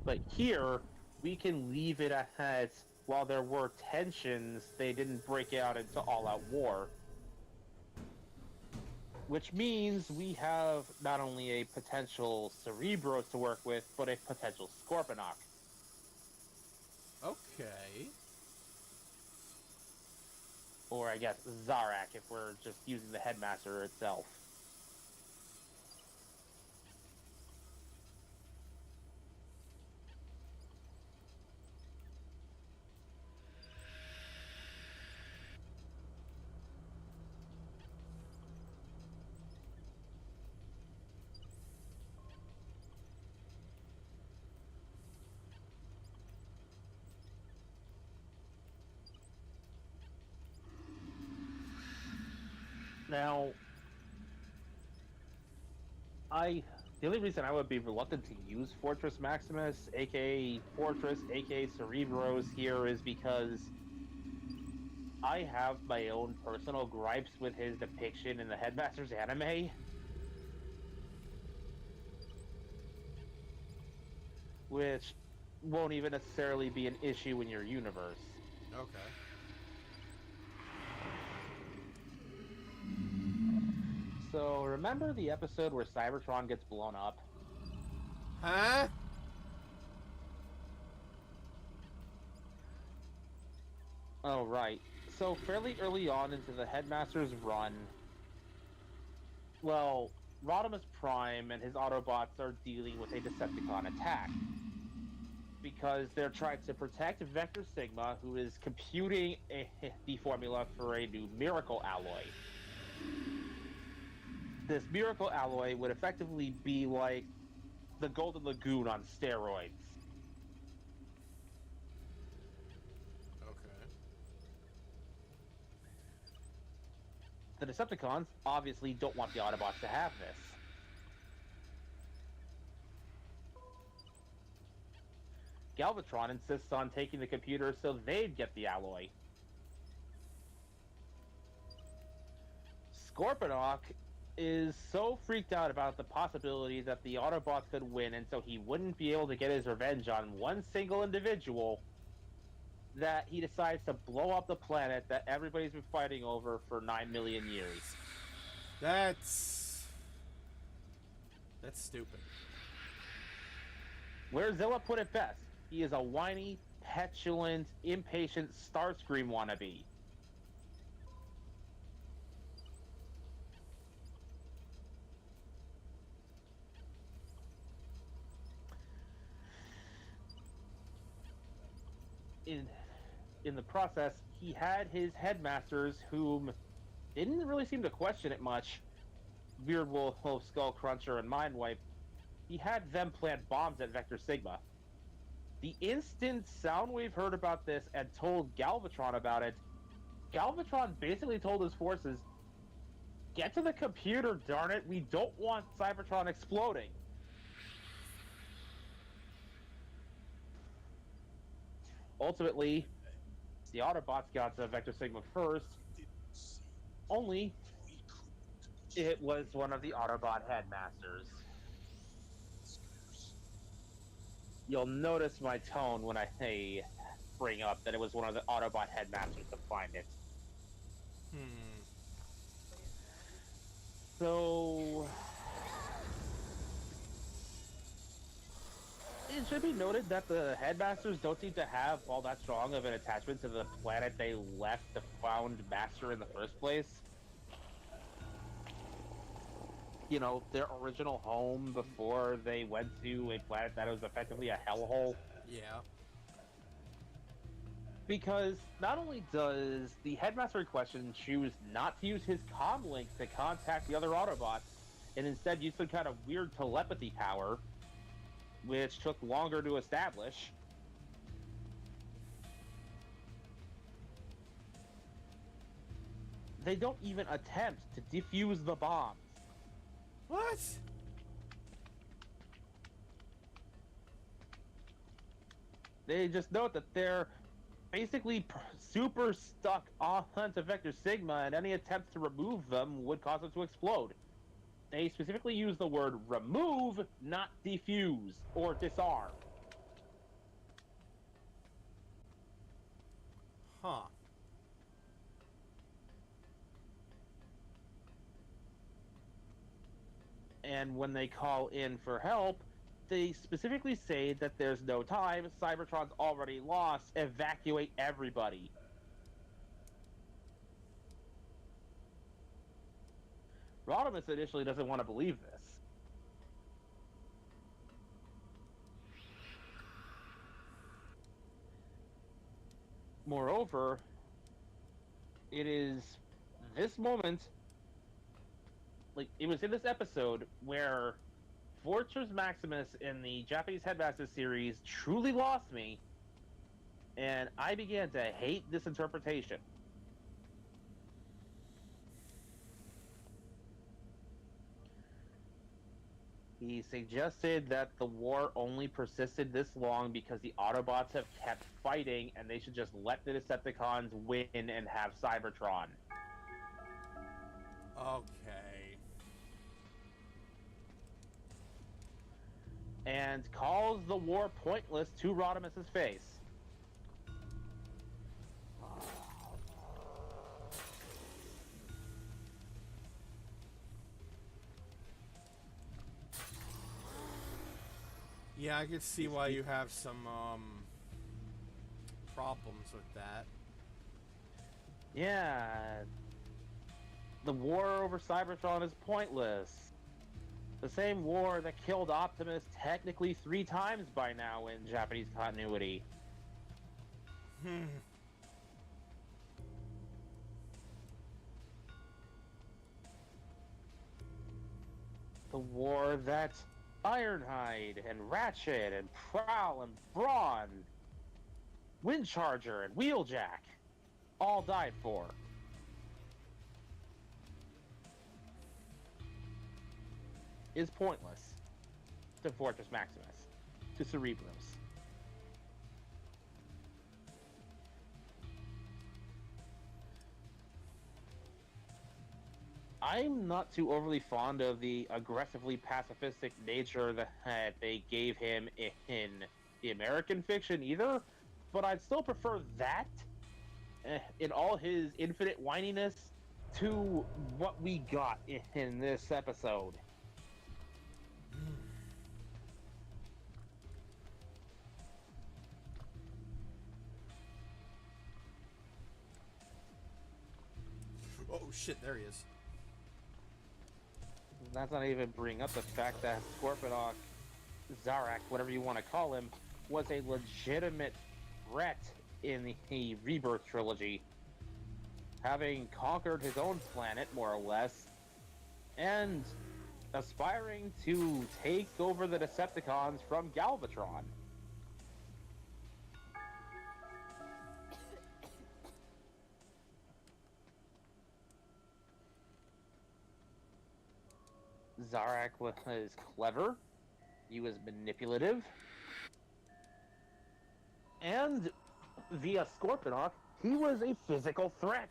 But here, we can leave it as, while there were tensions, they didn't break out into all-out war. Which means we have not only a potential Cerebros to work with, but a potential Scorponok. Okay. Or I guess Zarak, if we're just using the Headmaster itself. Now, the only reason I would be reluctant to use Fortress Maximus, aka Fortress, aka Cerebros here, is because I have my own personal gripes with his depiction in the Headmasters anime. Which won't even necessarily be an issue in your universe. Okay. So, remember the episode where Cybertron gets blown up? Huh? Oh, right. So, fairly early on into the Headmaster's run, well, Rodimus Prime and his Autobots are dealing with a Decepticon attack. Because they're trying to protect Vector Sigma, who is computing the formula for a new miracle alloy. This miracle alloy would effectively be like the Golden Lagoon on steroids. Okay. The Decepticons obviously don't want the Autobots to have this. Galvatron insists on taking the computer so they'd get the alloy. Scorponok is so freaked out about the possibility that the Autobots could win, and so he wouldn't be able to get his revenge on one single individual, that he decides to blow up the planet that everybody's been fighting over for 9 million years. That's stupid. Where Zilla put it best, he is a whiny, petulant, impatient Starscream wannabe. In the process, he had his headmasters, whom didn't really seem to question it much, Beard Wolf, Skull Cruncher, and Mindwipe. He had them plant bombs at Vector Sigma. The instant Soundwave heard about this and told Galvatron about it, Galvatron basically told his forces, "Get to the computer, darn it, we don't want Cybertron exploding." Ultimately, the Autobots got to Vector Sigma first, only it was one of the Autobot headmasters. You'll notice my tone when I bring up that it was one of the Autobot headmasters to find it. So, it should be noted that the headmasters don't seem to have all that strong of an attachment to the planet they left to found Master in the first place. You know, their original home before they went to a planet that was effectively a hellhole. Yeah. Because not only does the Headmaster in question choose not to use his comlink to contact the other Autobots, and instead use some kind of weird telepathy power, which took longer to establish, they don't even attempt to defuse the bombs. What? They just note that they're basically super stuck onto Vector Sigma, and any attempts to remove them would cause them to explode. They specifically use the word remove, not defuse or disarm. Huh. And when they call in for help, they specifically say that there's no time, Cybertron's already lost, evacuate everybody. Rodimus initially doesn't want to believe this. Moreover, it is this moment, like, it was in this episode where Fortress Maximus in the Japanese Headmaster series truly lost me, and I began to hate this interpretation. He suggested that the war only persisted this long because the Autobots have kept fighting, and they should just let the Decepticons win and have Cybertron. Okay. And calls the war pointless to Rodimus's face. Yeah, I could see why you have some problems with that. Yeah. The war over Cybertron is pointless. The same war that killed Optimus technically 3 times by now in Japanese continuity. The war that Ironhide and Ratchet and Prowl and Brawn, Windcharger and Wheeljack all died for. Is pointless to Fortress Maximus, to Cerebros. I'm not too overly fond of the aggressively pacifistic nature that they gave him in the American fiction either, but I'd still prefer that, in all his infinite whininess, to what we got in this episode. Oh shit, there he is. That's not even bring up the fact that Scorponok, Zarak, whatever you want to call him, was a legitimate threat in the Rebirth trilogy, having conquered his own planet, more or less, and aspiring to take over the Decepticons from Galvatron. Zarak was clever, he was manipulative, and via Scorponok, he was a physical threat.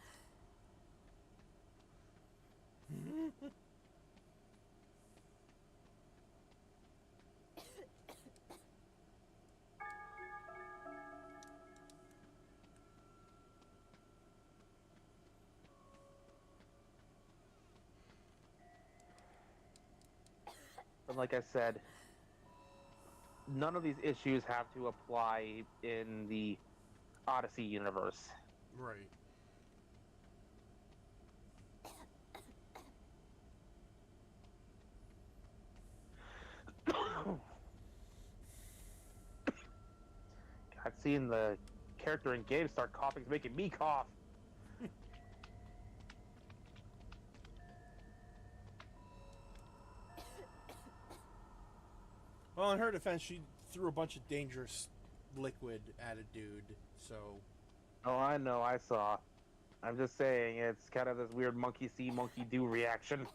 But like I said, none of these issues have to apply in the Odyssey universe. Right. God, seeing the character in game start coughing is making me cough. Well, in her defense, she threw a bunch of dangerous liquid at a dude, so... Oh, I know, I saw. I'm just saying, it's kind of this weird monkey see, monkey do reaction.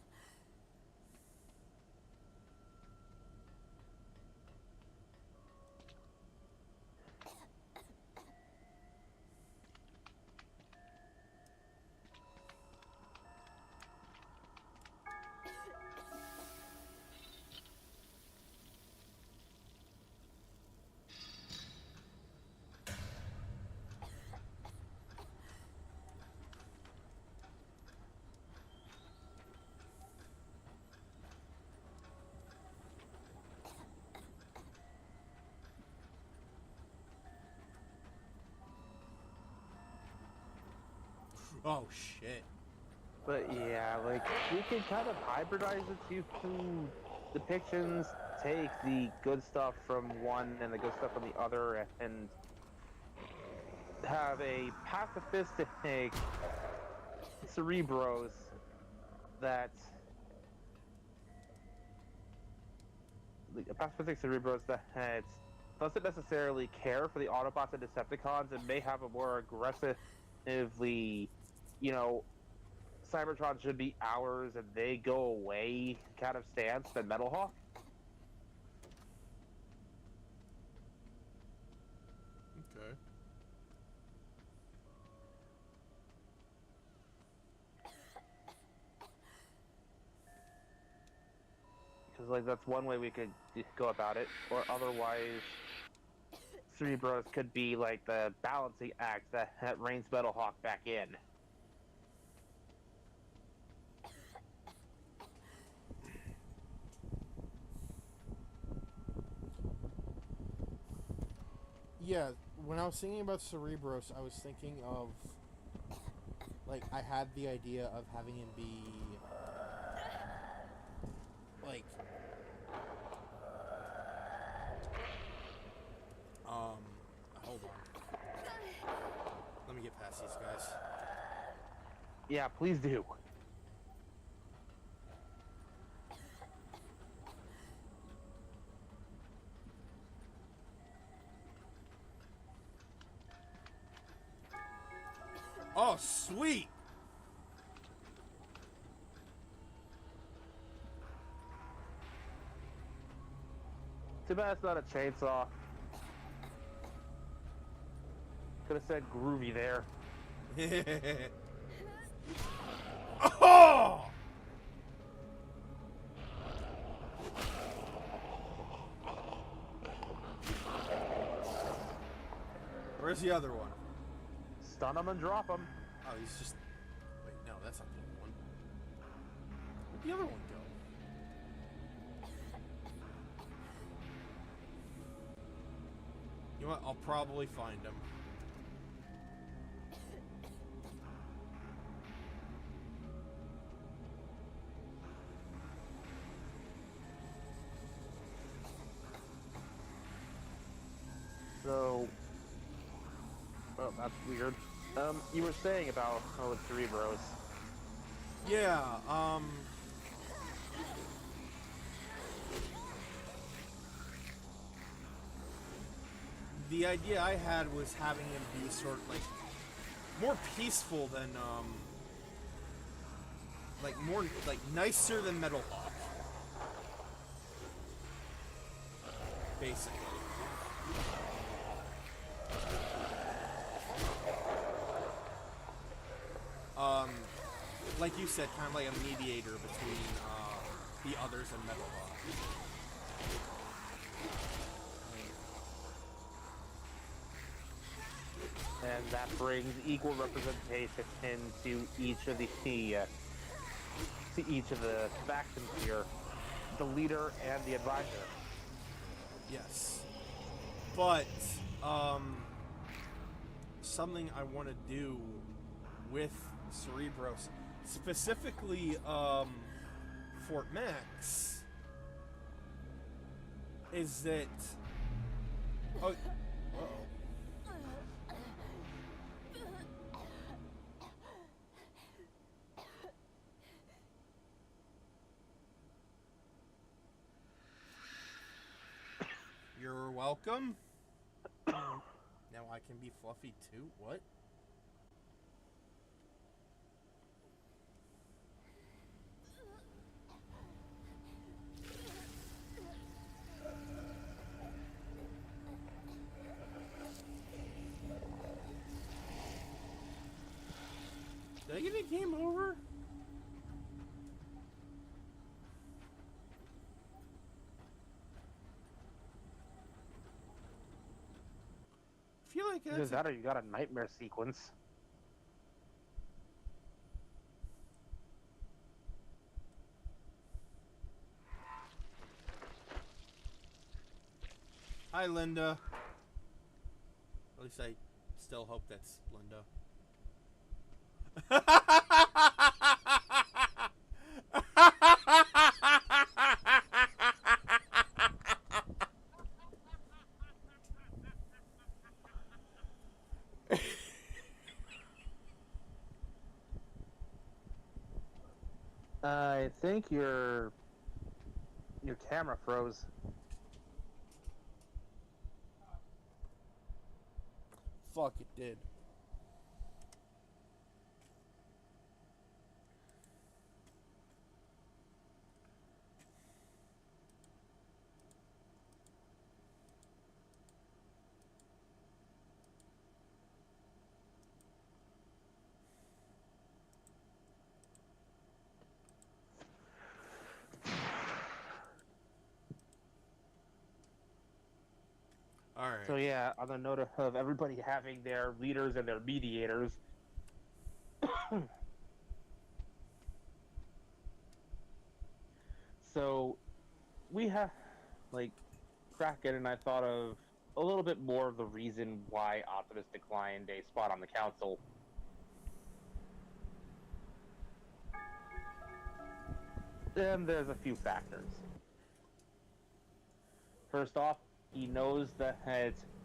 Oh shit. But yeah, like, we can kind of hybridize the two depictions, take the good stuff from one and the good stuff from the other, and have a pacifistic Cerebros that doesn't necessarily care for the Autobots and Decepticons and may have a more aggressively, you know, Cybertron should be ours and they go away kind of stance than Metal Hawk. Okay. Because, like, that's one way we could go about it. Or otherwise, Cerebros could be, like, the balancing act that reins Metal Hawk back in. Yeah, when I was thinking about Cerebros, I was thinking of, like, I had the idea of having him be, like, hold on. Let me get past these guys. Yeah, please do. Oh, sweet! Too bad it's not a chainsaw. Could have said groovy there. Oh! Where's the other one? Stun him and drop him. Oh, he's just... Wait, no, that's not the other one. Where'd the other one go? You know what? I'll probably find him. So... Oh, that's weird. You were saying about the Cerebros. Yeah, the idea I had was having him be sort of, like, more peaceful than, like, more, like, nicer than Metal Hawk. Basically. Like you said, kind of like a mediator between, the others and Metal Hawk. And that brings equal representation into each of the factions here, the leader and the advisor. Yes. But, something I want to do with Cerebros, specifically, Fort Max, is that... Oh, uh-oh. You're welcome. Now I can be fluffy too? What? Did I get a game over? I feel like Either that's... that or you got a nightmare sequence. Hi, Linda. At least I still hope that's Linda. I think your camera froze. Fuck, it did. Alright. So yeah, on the note of everybody having their leaders and their mediators, so we have, like, Kraken and I thought of a little bit more of the reason why Optimus declined a spot on the council. And there's a few factors. First off, he knows that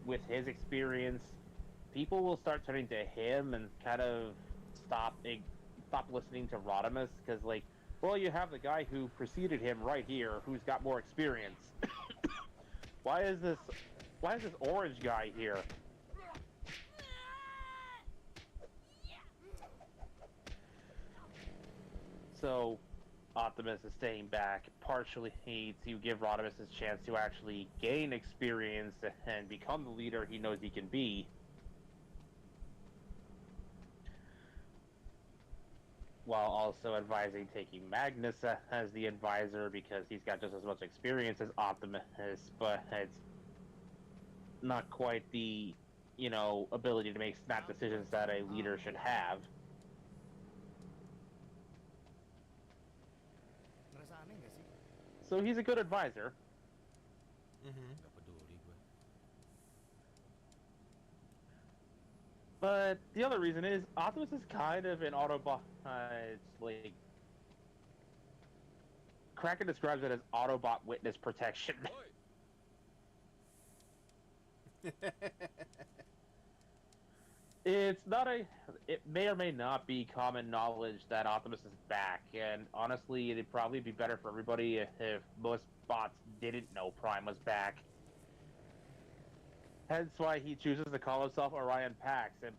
with his experience, people will start turning to him and kind of stop listening to Rodimus, because, like, well, you have the guy who preceded him right here, who's got more experience. Why is this orange guy here? So, Optimus is staying back partially to give Rodimus his chance to actually gain experience and become the leader he knows he can be. While also advising taking Magnus as the advisor, because he's got just as much experience as Optimus, but it's not quite the, ability to make snap decisions that a leader should have. So he's a good advisor. Mm-hmm. But the other reason is Optimus is kind of an Autobot. Like, Kraken describes it as Autobot witness protection. It's not it may or may not be common knowledge that Optimus is back, and honestly, it'd probably be better for everybody if most bots didn't know Prime was back. Hence why he chooses to call himself Orion Pax and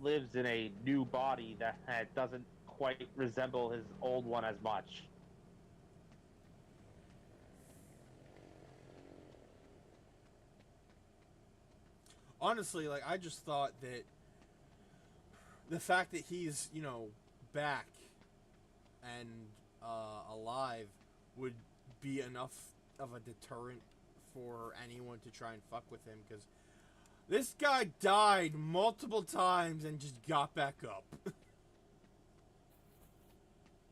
lives in a new body that doesn't quite resemble his old one as much. Honestly, like, I just thought that the fact that he's, back and alive would be enough of a deterrent for anyone to try and fuck with him, because this guy died multiple times and just got back up.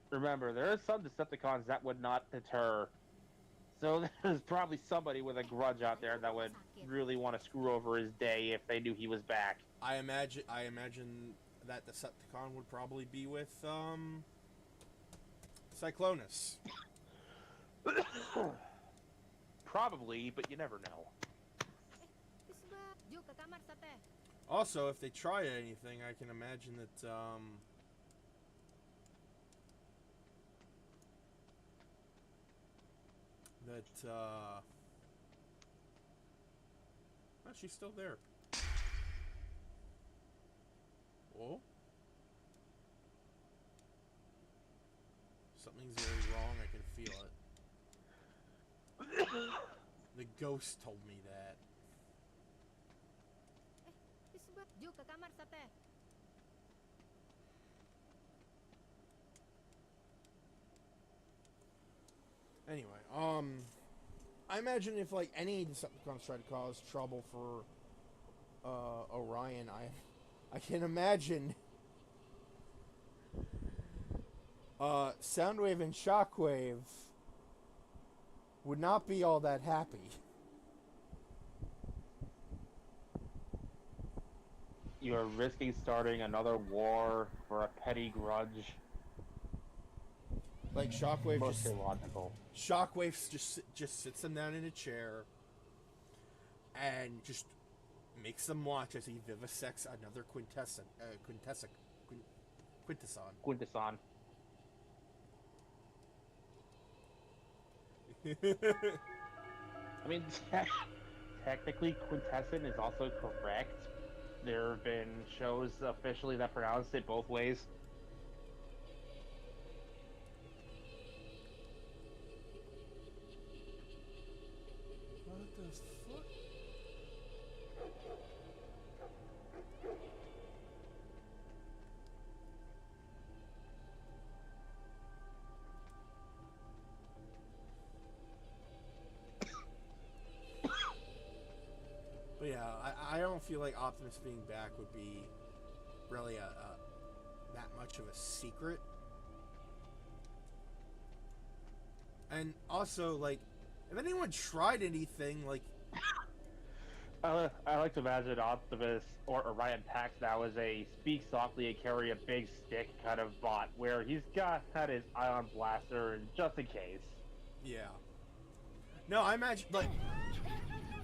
Remember, there are some Decepticons that would not deter. So there's probably somebody with a grudge out there that would really want to screw over his day if they knew he was back. I imagine that Decepticon would probably be with Cyclonus. Probably, but you never know. Also, if they try anything, I can imagine that oh, she's still there. Whoa. Something's very wrong, I can feel it. The ghost told me that. Anyway, I imagine if, like, any Decepticons try to cause trouble for Orion, I can imagine Soundwave and Shockwave would not be all that happy. you're risking starting another war for a petty grudge. Like Shockwave Most just illogical. Shockwave just sits them down in a chair and just makes them watch as he vivisects another Quintesson. Quintesson. I mean, technically, Quintesson is also correct. There have been shows officially that pronounce it both ways. What the fuck? But yeah, I don't feel like Optimus being back would be really that much of a secret. And also, like, if anyone tried anything, like... I like to imagine Optimus or Orion Pax now as a speak softly and carry a big stick kind of bot, where he's had his ion blaster and just in case. Yeah. No, I imagine, like...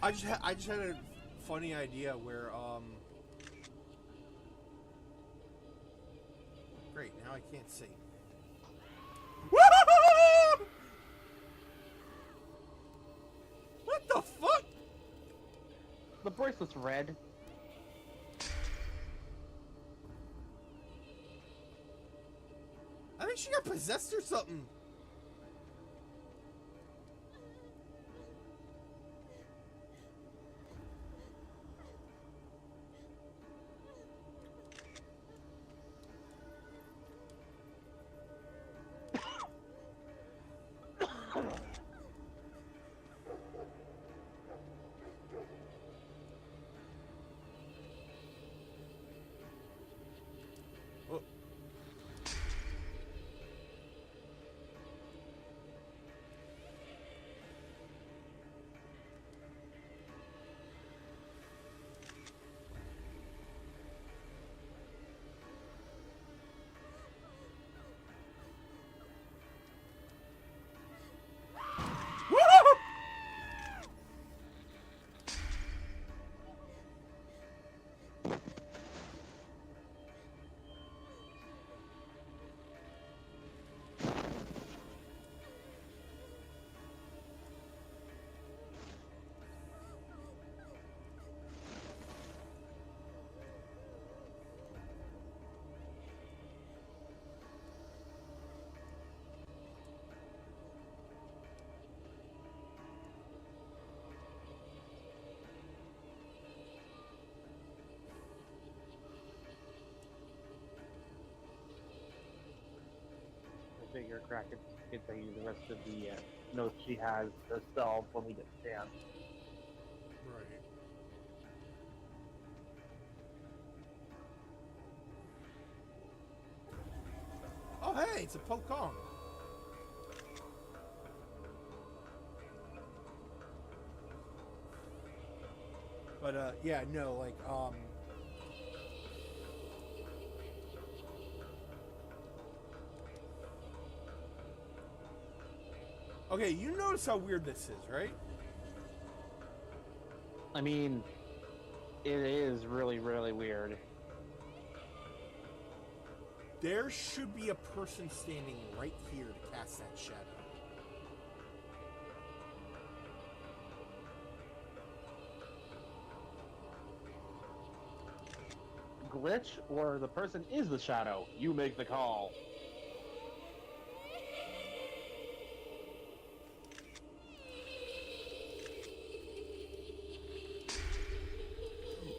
I just had a funny idea where, Great, now I can't see. What the fuck? The bracelet's red. I think she got possessed or something. I think your crack can tell you the rest of the notes she has herself when we get down. Right. Oh, hey, it's a Pokong. But, yeah, no, like, okay, you notice how weird this is, right? I mean, it is really, really weird. There should be a person standing right here to cast that shadow. Glitch, or the person is the shadow. You make the call.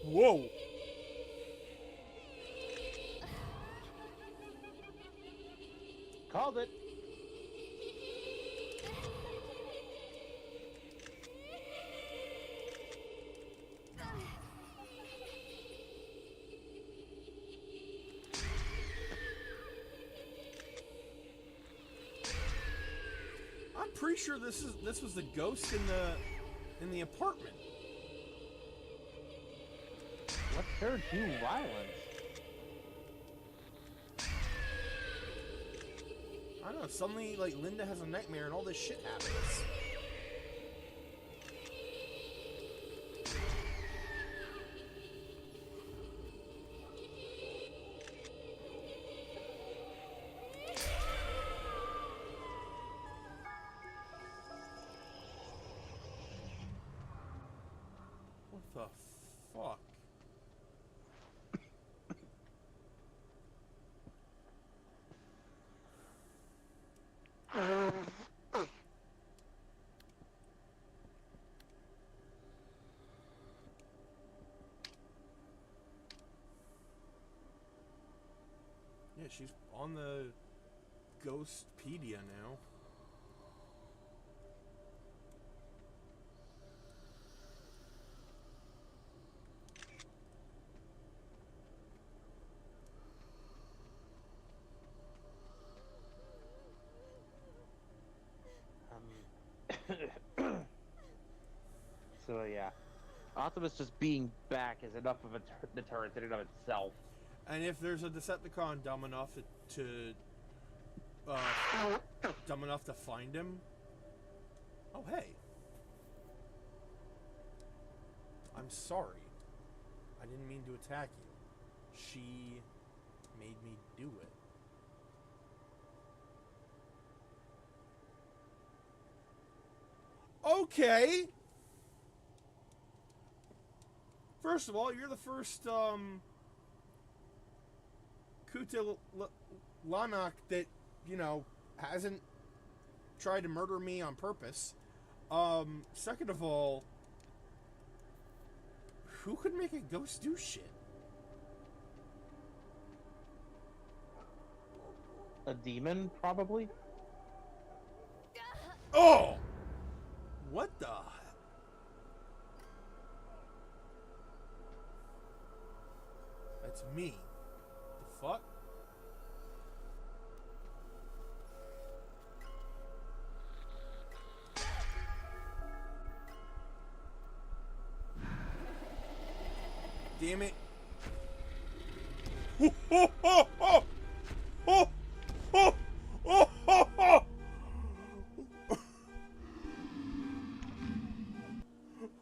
Whoa! Called it. I'm pretty sure this was the ghost in the apartment. Let's sure do violence. I don't know, suddenly, like, Linda has a nightmare and all this shit happens. What the fuck? Yeah, she's on the Ghostpedia now. So yeah, Optimus just being back is enough of a deterrent in and of itself. And if there's a Decepticon dumb enough to find him, oh hey, I'm sorry, I didn't mean to attack you. She made me do it. Okay. First of all, you're the first Lanok that, you know, hasn't tried to murder me on purpose. Second of all, who could make a ghost do shit? A demon, probably? Oh! What the? That's me. The fuck? Damn it. Oh, oh, oh, oh! Oh! Oh! Oh! Oh! Oh!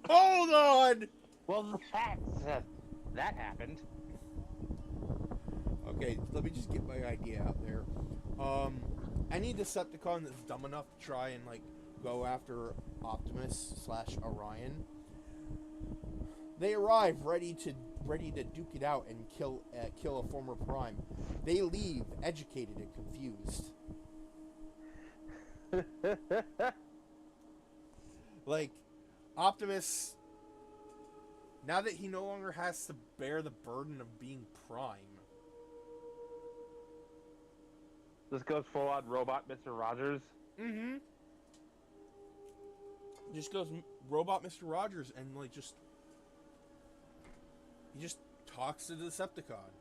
Hold on! Well, that happened. Okay, let me just get my idea out there. Any Decepticon that's dumb enough to try and, like, go after Optimus / Orion, they arrive ready to duke it out and kill a former Prime. They leave educated and confused. Like, Optimus, now that he no longer has to bear the burden of being Prime. This goes full on robot Mr. Rogers. Mm-hmm. Just goes robot Mr. Rogers and, like, he just talks to the Decepticon.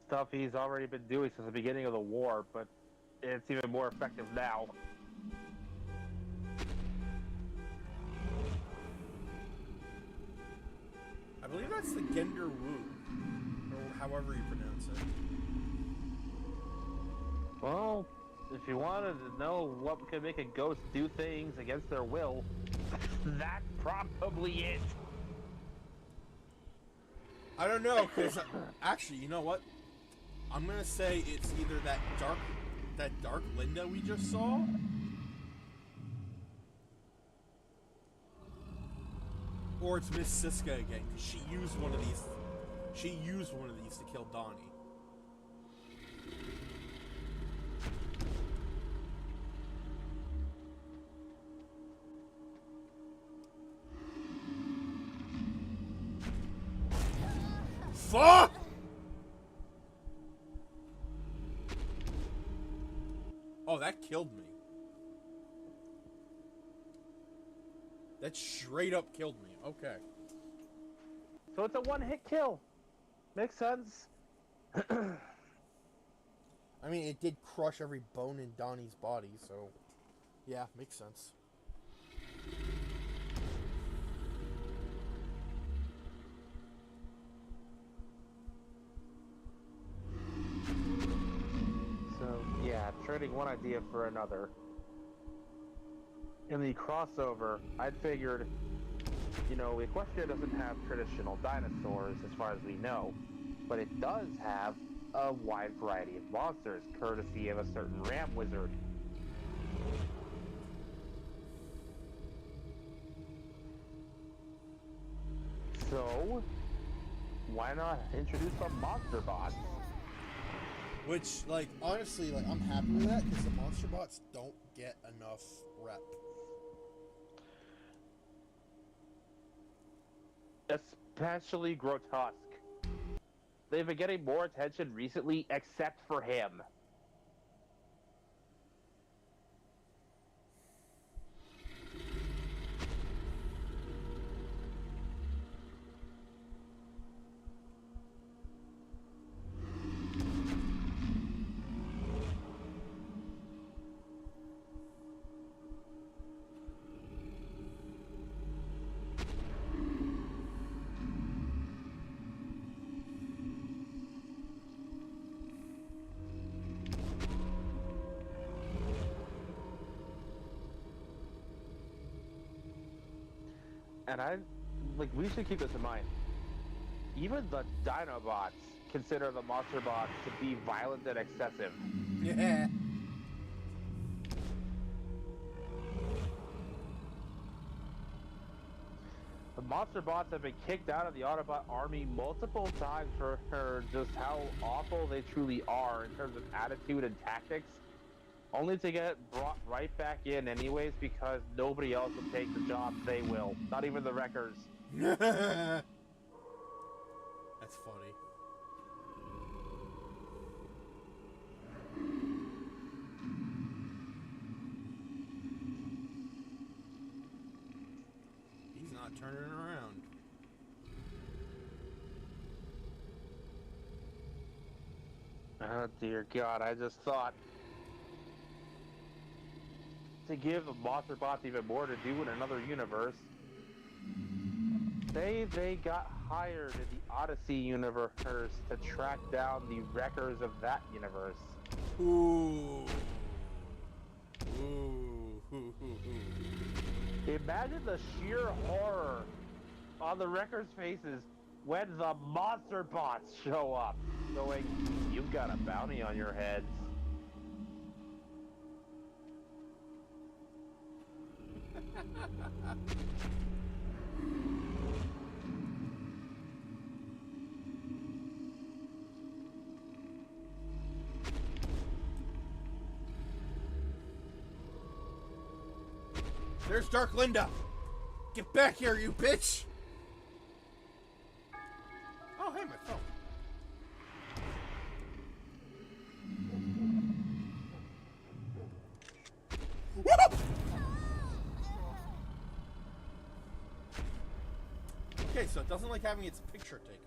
Stuff he's already been doing since the beginning of the war, but it's even more effective now. I believe that's the Gender Wu, or however you pronounce it. Well, if you wanted to know what could make a ghost do things against their will, that's probably it. I don't know, because actually, you know what? I'm gonna say it's either that dark Linda we just saw, or it's Miss Siska again, because she used one of these. She used one of these to kill Donnie. Fuck! Oh, that killed me. That straight up killed me. Okay. So it's a one-hit kill. Makes sense. I mean, it did crush every bone in Donnie's body, so yeah, makes sense. trading one idea for another. In the crossover, I'd figured, you know, Equestria doesn't have traditional dinosaurs as far as we know, but it does have a wide variety of monsters, courtesy of a certain ram wizard. So, why not introduce some monster bots? Which, like, honestly, like, I'm happy with that because the monster bots don't get enough rep. Especially Grotesque. They've been getting more attention recently, except for him. And we should keep this in mind. Even the Dinobots consider the monster bots to be violent and excessive. Yeah. The monster bots have been kicked out of the Autobot army multiple times for just how awful they truly are in terms of attitude and tactics, only to get brought right back in anyways because nobody else will take the jobs they will. Not even the Wreckers. That's funny. He's not turning around. Oh dear God, I just thought to give the monster bots even more to do in another universe. They got hired in the Odyssey universe to track down the Wreckers of that universe. Ooh. Ooh. Imagine the sheer horror on the Wreckers' faces when the monster bots show up, going, "You've got a bounty on your heads." There's Dark Linda. Get back here, you bitch. Oh, hey, my phone. Whoop! Okay, so it doesn't like having its picture taken.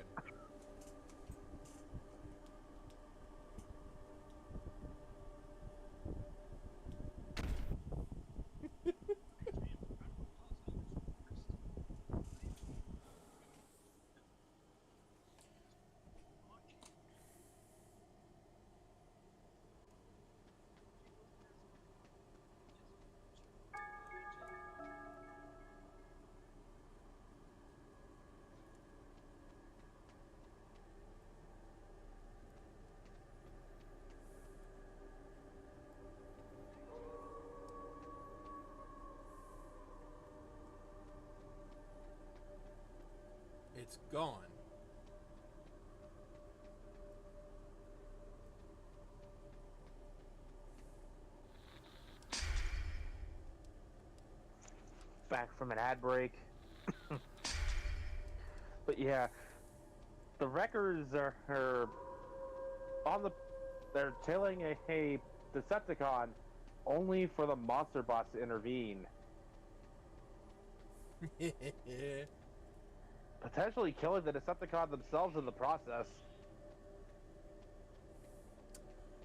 It's gone. Back from an ad break. But yeah, the Wreckers are on the. They're tailing a Decepticon only for the monster bots to intervene. Potentially killing the Decepticon themselves in the process.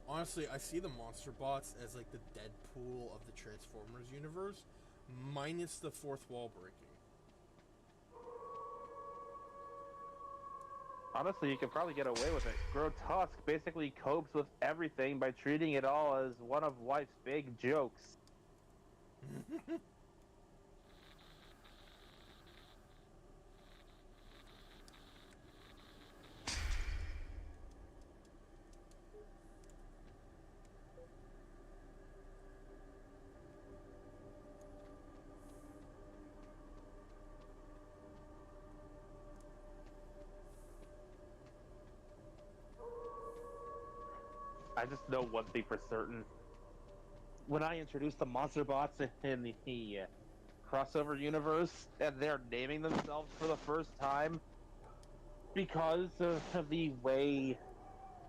Honestly, I see the monster bots as like the Deadpool of the Transformers universe, minus the fourth wall breaking. Honestly, you could probably get away with it. Grotesque basically copes with everything by treating it all as one of life's big jokes. I just know one thing for certain. When I introduced the monster bots in the crossover universe, and they're naming themselves for the first time because of the way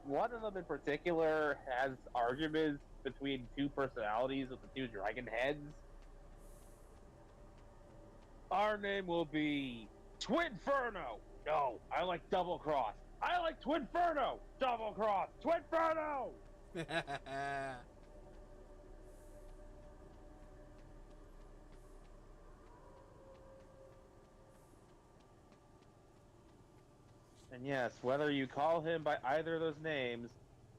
one of them in particular has arguments between two personalities with the two dragon heads. Our name will be Twinferno. No, I like Double Cross. I like Twinferno. Double Cross. Twinferno. And yes, whether you call him by either of those names,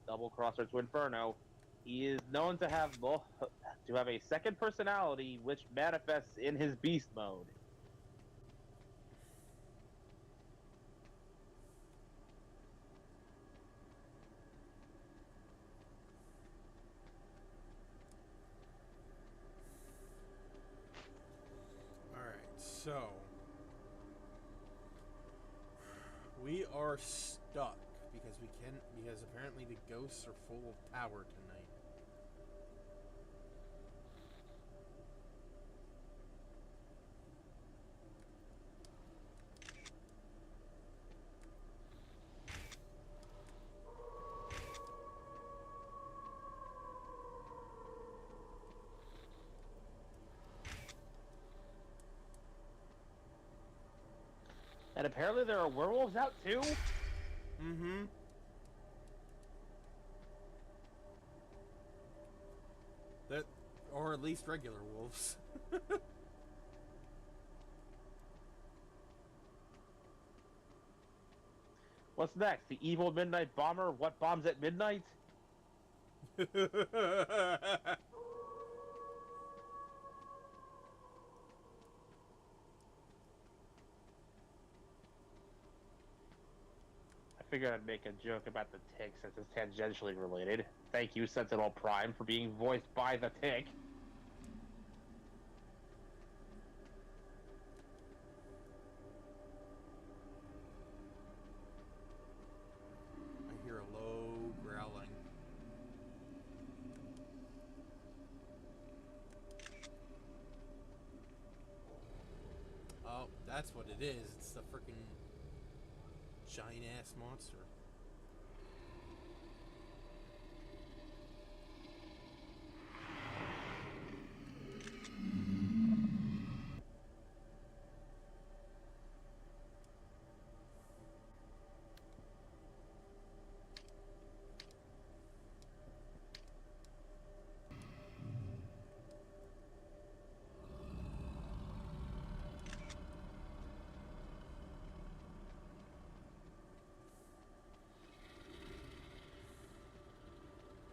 Double Cross or Twinferno, he is known to have a second personality which manifests in his beast mode. Alright, so we are stuck because apparently the ghosts are full of power tonight. And apparently there are werewolves out too? Mm-hmm. That, or at least regular wolves. What's next? The evil midnight bomber? What bombs at midnight? I figured I'd make a joke about the Tick since it's tangentially related. Thank you, Sentinel Prime, for being voiced by the Tick. I hear a low growling. Oh, that's what it is. It's the freaking giant ass monster.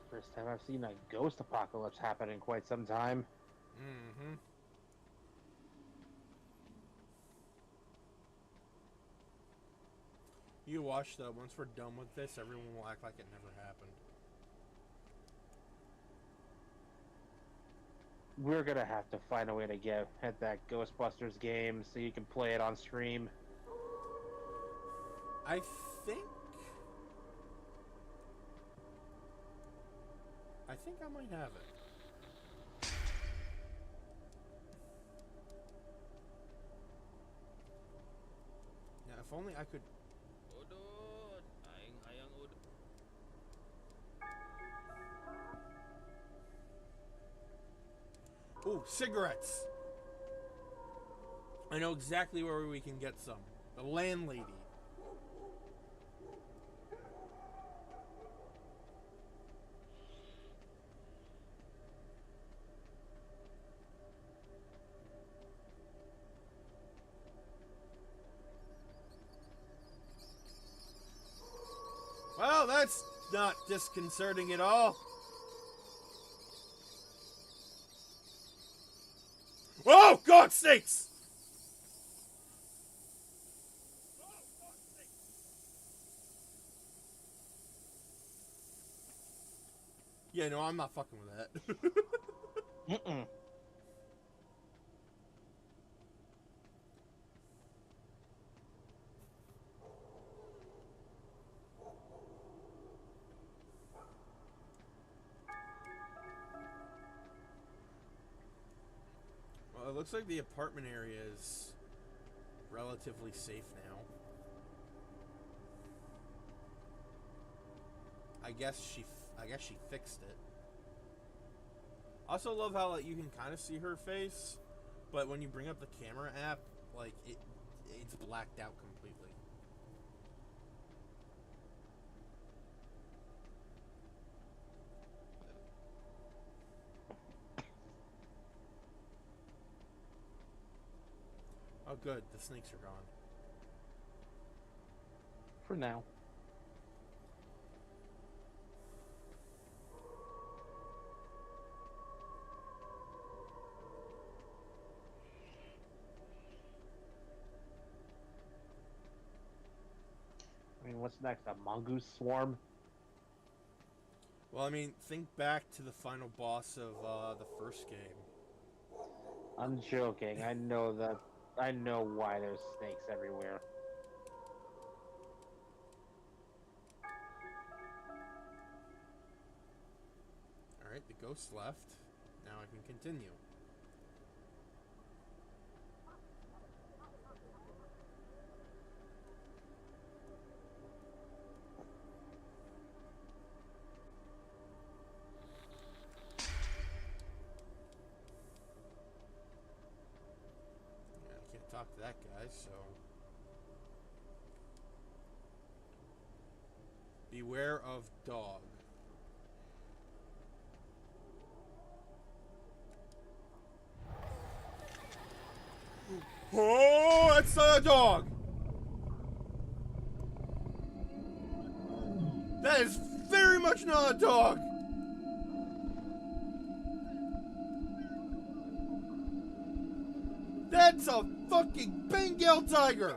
First time I've seen a ghost apocalypse happen in quite some time. Mm-hmm. You watch though, once we're done with this, everyone will act like it never happened. We're gonna have to find a way to get at that Ghostbusters game so you can play it on stream. I think I might have it. Now, if only I could. Udut, aing hayang udut. Ooh, cigarettes! I know exactly where we can get some. The landlady. That's not disconcerting at all. Oh, God sakes! Yeah, no, I'm not fucking with that. Mm-mm. Well, it looks like the apartment area is relatively safe now. I guess she fixed it. Also love how, like, you can kind of see her face, but when you bring up the camera app, like, it's blacked out completely. Oh, good. The snakes are gone. For now. I mean, what's next? A mongoose swarm? Well, I mean, think back to the final boss of the first game. I'm joking. I know that. I know why there's snakes everywhere. Alright, the ghost left. Now I can continue. Yeah, I can't talk to that guy, so... Beware of dog. Oh, that's not a dog! That is very much not a dog! That's a fucking Bengal tiger!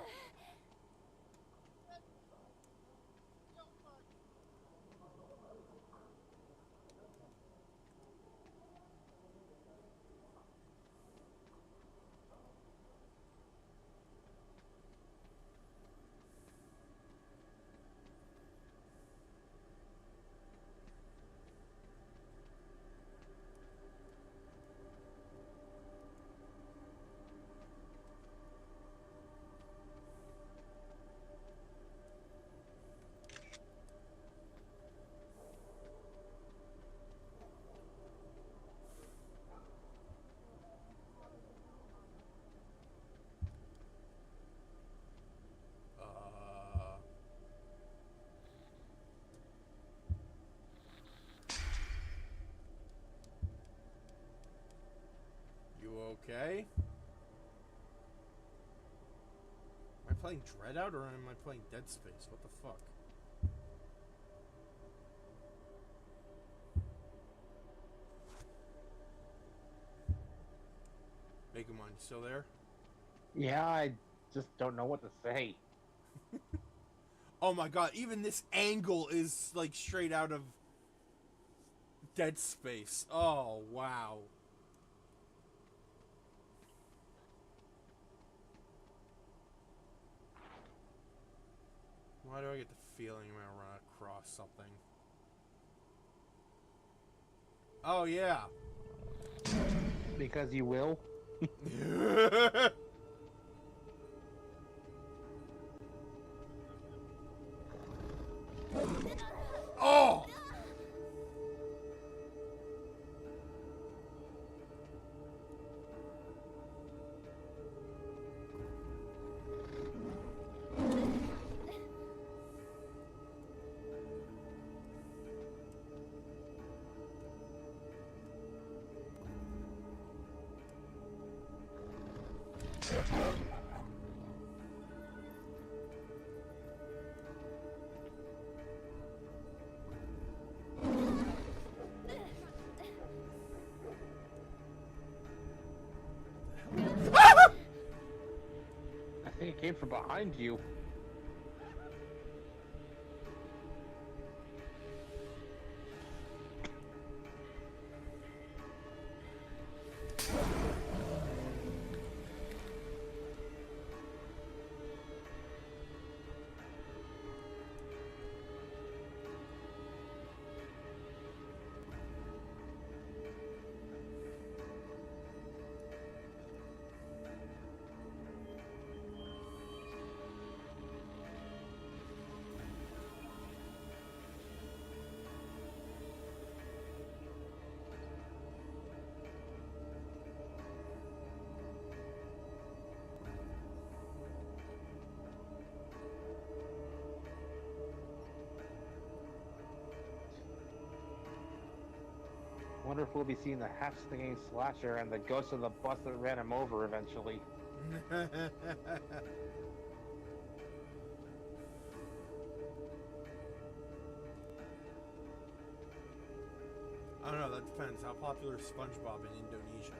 You okay? Am I playing DreadOut or am I playing Dead Space? What the fuck? Megumon, you still there? Yeah, I just don't know what to say. Oh my god, even this angle is like straight out of Dead Space. Oh, wow. Why do I get the feeling I'm gonna run across something? Oh, yeah. Because you will? Oh! came from behind you. Wonder if we'll be seeing the half-stinging slasher and the ghost of the bus that ran him over eventually. I don't know, that depends. How popular is SpongeBob in Indonesia?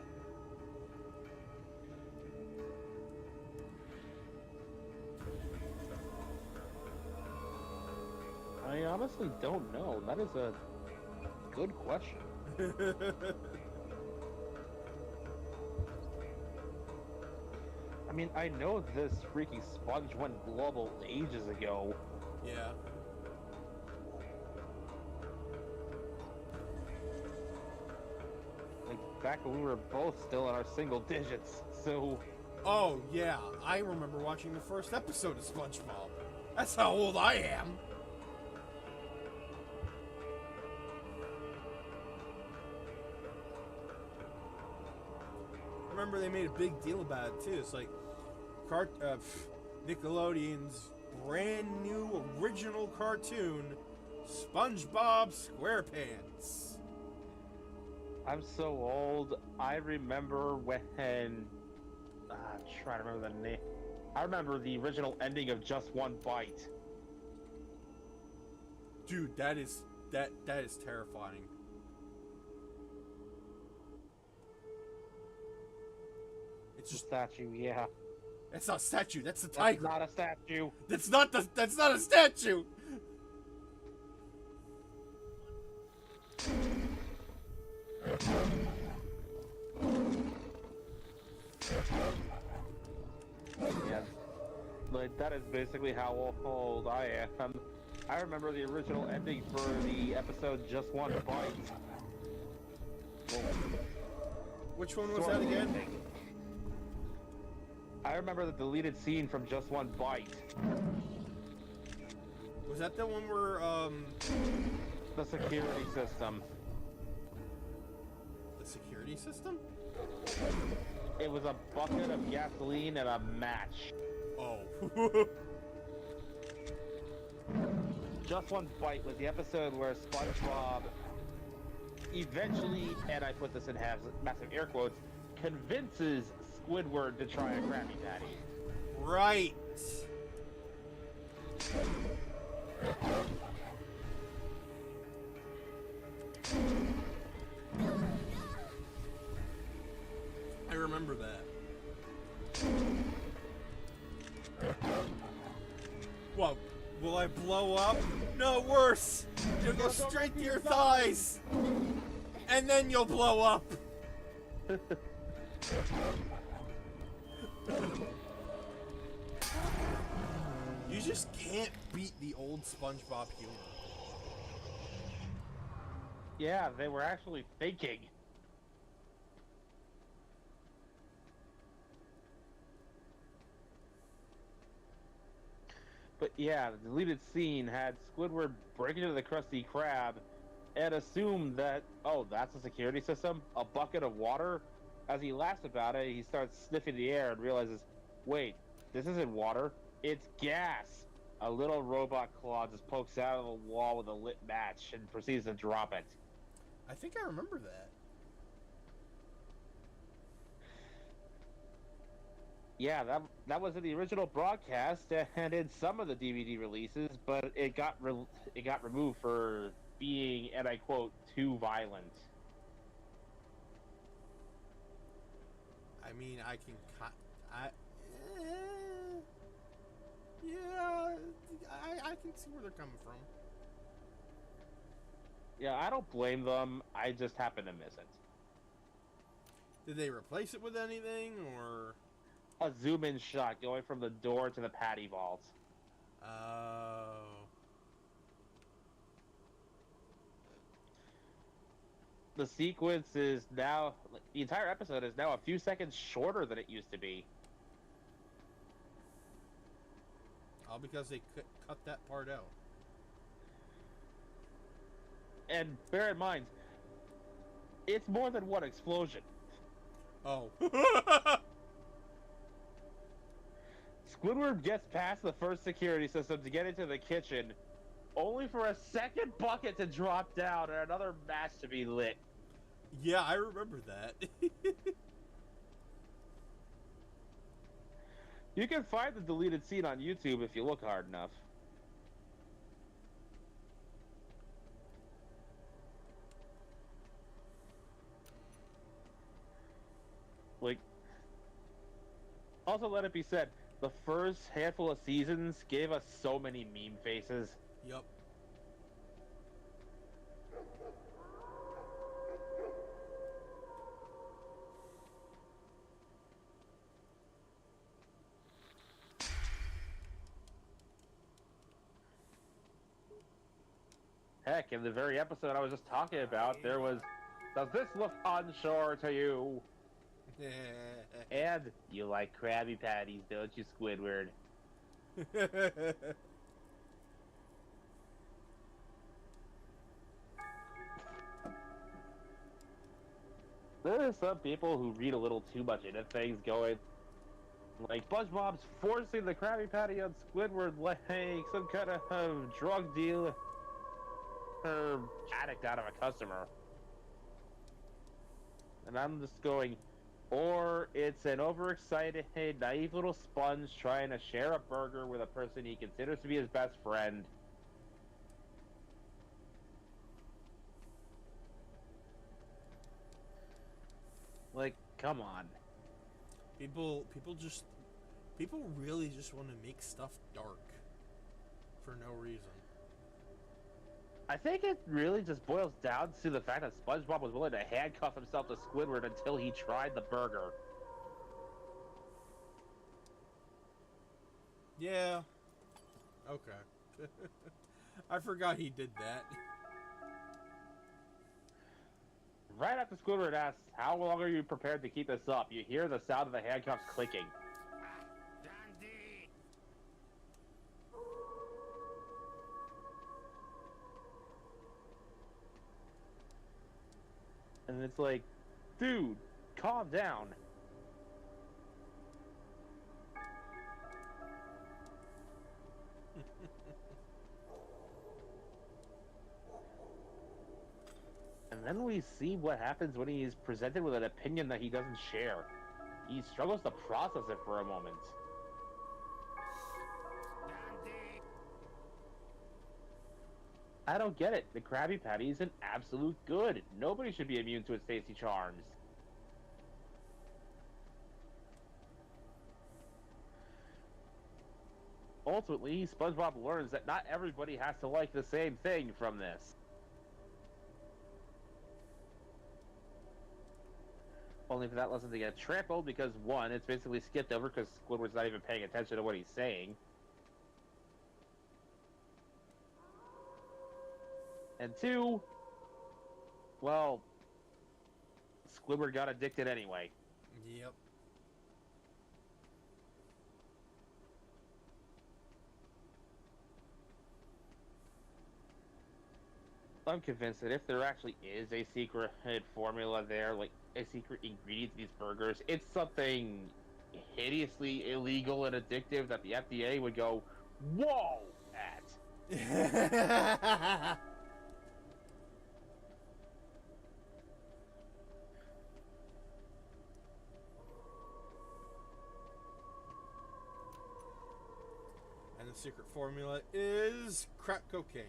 I honestly don't know. That is a good question. I mean, I know this freaking sponge went global ages ago. Yeah. Like, back when we were both still in our single digits, so... Oh, yeah. I remember watching the first episode of SpongeBob. That's how old I am. Remember they made a big deal about it too. It's like Nickelodeon's brand new original cartoon, SpongeBob SquarePants. I'm so old. I remember when... I'm trying to remember the name. I remember the original ending of Just One Bite. Dude, that is terrifying. It's just A statue, yeah. That's not a statue. That's a tiger. That's not a statue. That's not a statue. Yeah. Like, that is basically how old I am. I remember the original ending for the episode Just One Bite. Well, Which one was that again? I remember the deleted scene from Just One Bite. Was that the one where The security system. the security system? It was a bucket of gasoline and a match. Oh. Just One Bite was the episode where SpongeBob eventually, and I put this in massive air quotes, convinces Squidward to try a Krabby Patty. Right. I remember that. What? Will I blow up? No, worse! You'll go straight to your thighs! And then you'll blow up! You just can't beat the old SpongeBob humor. Yeah, they were actually thinking. But yeah, the deleted scene had Squidward break into the Krusty Krab and assume that, oh, that's a security system? A bucket of water? As he laughs about it, he starts sniffing the air and realizes, wait, this isn't water, it's gas. A little robot claw just pokes out of the wall with a lit match and proceeds to drop it. I think I remember that. Yeah, that was in the original broadcast and in some of the DVD releases, but it got removed for being, and I quote, too violent. I mean, I can... Yeah, I can see where they're coming from. Yeah, I don't blame them. I just happen to miss it. Did they replace it with anything, or? A zoom-in shot going from the door to the patty vault. Oh. The sequence is now... The entire episode is now a few seconds shorter than it used to be. All because they cut that part out. And bear in mind, it's more than one explosion. Oh. Squidward gets past the first security system to get into the kitchen, only for a second bucket to drop down and another match to be lit. Yeah, I remember that. You can find the deleted scene on YouTube if you look hard enough. Like, also let it be said, the first handful of seasons gave us so many meme faces. Yup. Heck, in the very episode I was just talking about, there was, does this look onshore to you? And you like Krabby Patties, don't you, Squidward? There are some people who read a little too much into things, going like SpongeBob's forcing the Krabby Patty on Squidward like some kind of drug deal or addict out of a customer. And I'm just going, or it's an overexcited, naive little sponge trying to share a burger with a person he considers to be his best friend. Like, come on. People really just want to make stuff dark for no reason. I think it really just boils down to the fact that SpongeBob was willing to handcuff himself to Squidward until he tried the burger. Yeah. Okay. I forgot he did that. Right after Squidward asks, how long are you prepared to keep this up? You hear the sound of the handcuffs clicking. And it's like, dude, calm down. And then we see what happens when he is presented with an opinion that he doesn't share. He struggles to process it for a moment. I don't get it. The Krabby Patty is an absolute good. Nobody should be immune to its tasty charms. Ultimately, SpongeBob learns that not everybody has to like the same thing from this. Only for that lesson to get trampled because, one, it's basically skipped over because Squidward's not even paying attention to what he's saying. And two, well, Squidward got addicted anyway. Yep. I'm convinced that if there actually is a secret formula there, like a secret ingredient to these burgers, it's something hideously illegal and addictive that the FDA would go, whoa, at. And the secret formula is crack cocaine.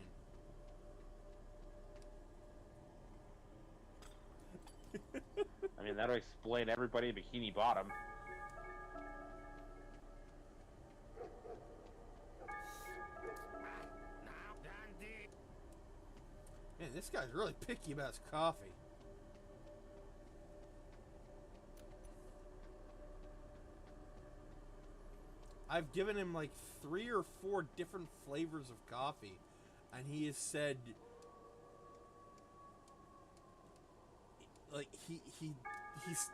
I mean, that'll explain everybody in Bikini Bottom. Man, this guy's really picky about his coffee. I've given him like 3 or 4 different flavors of coffee, and he has said, like, he's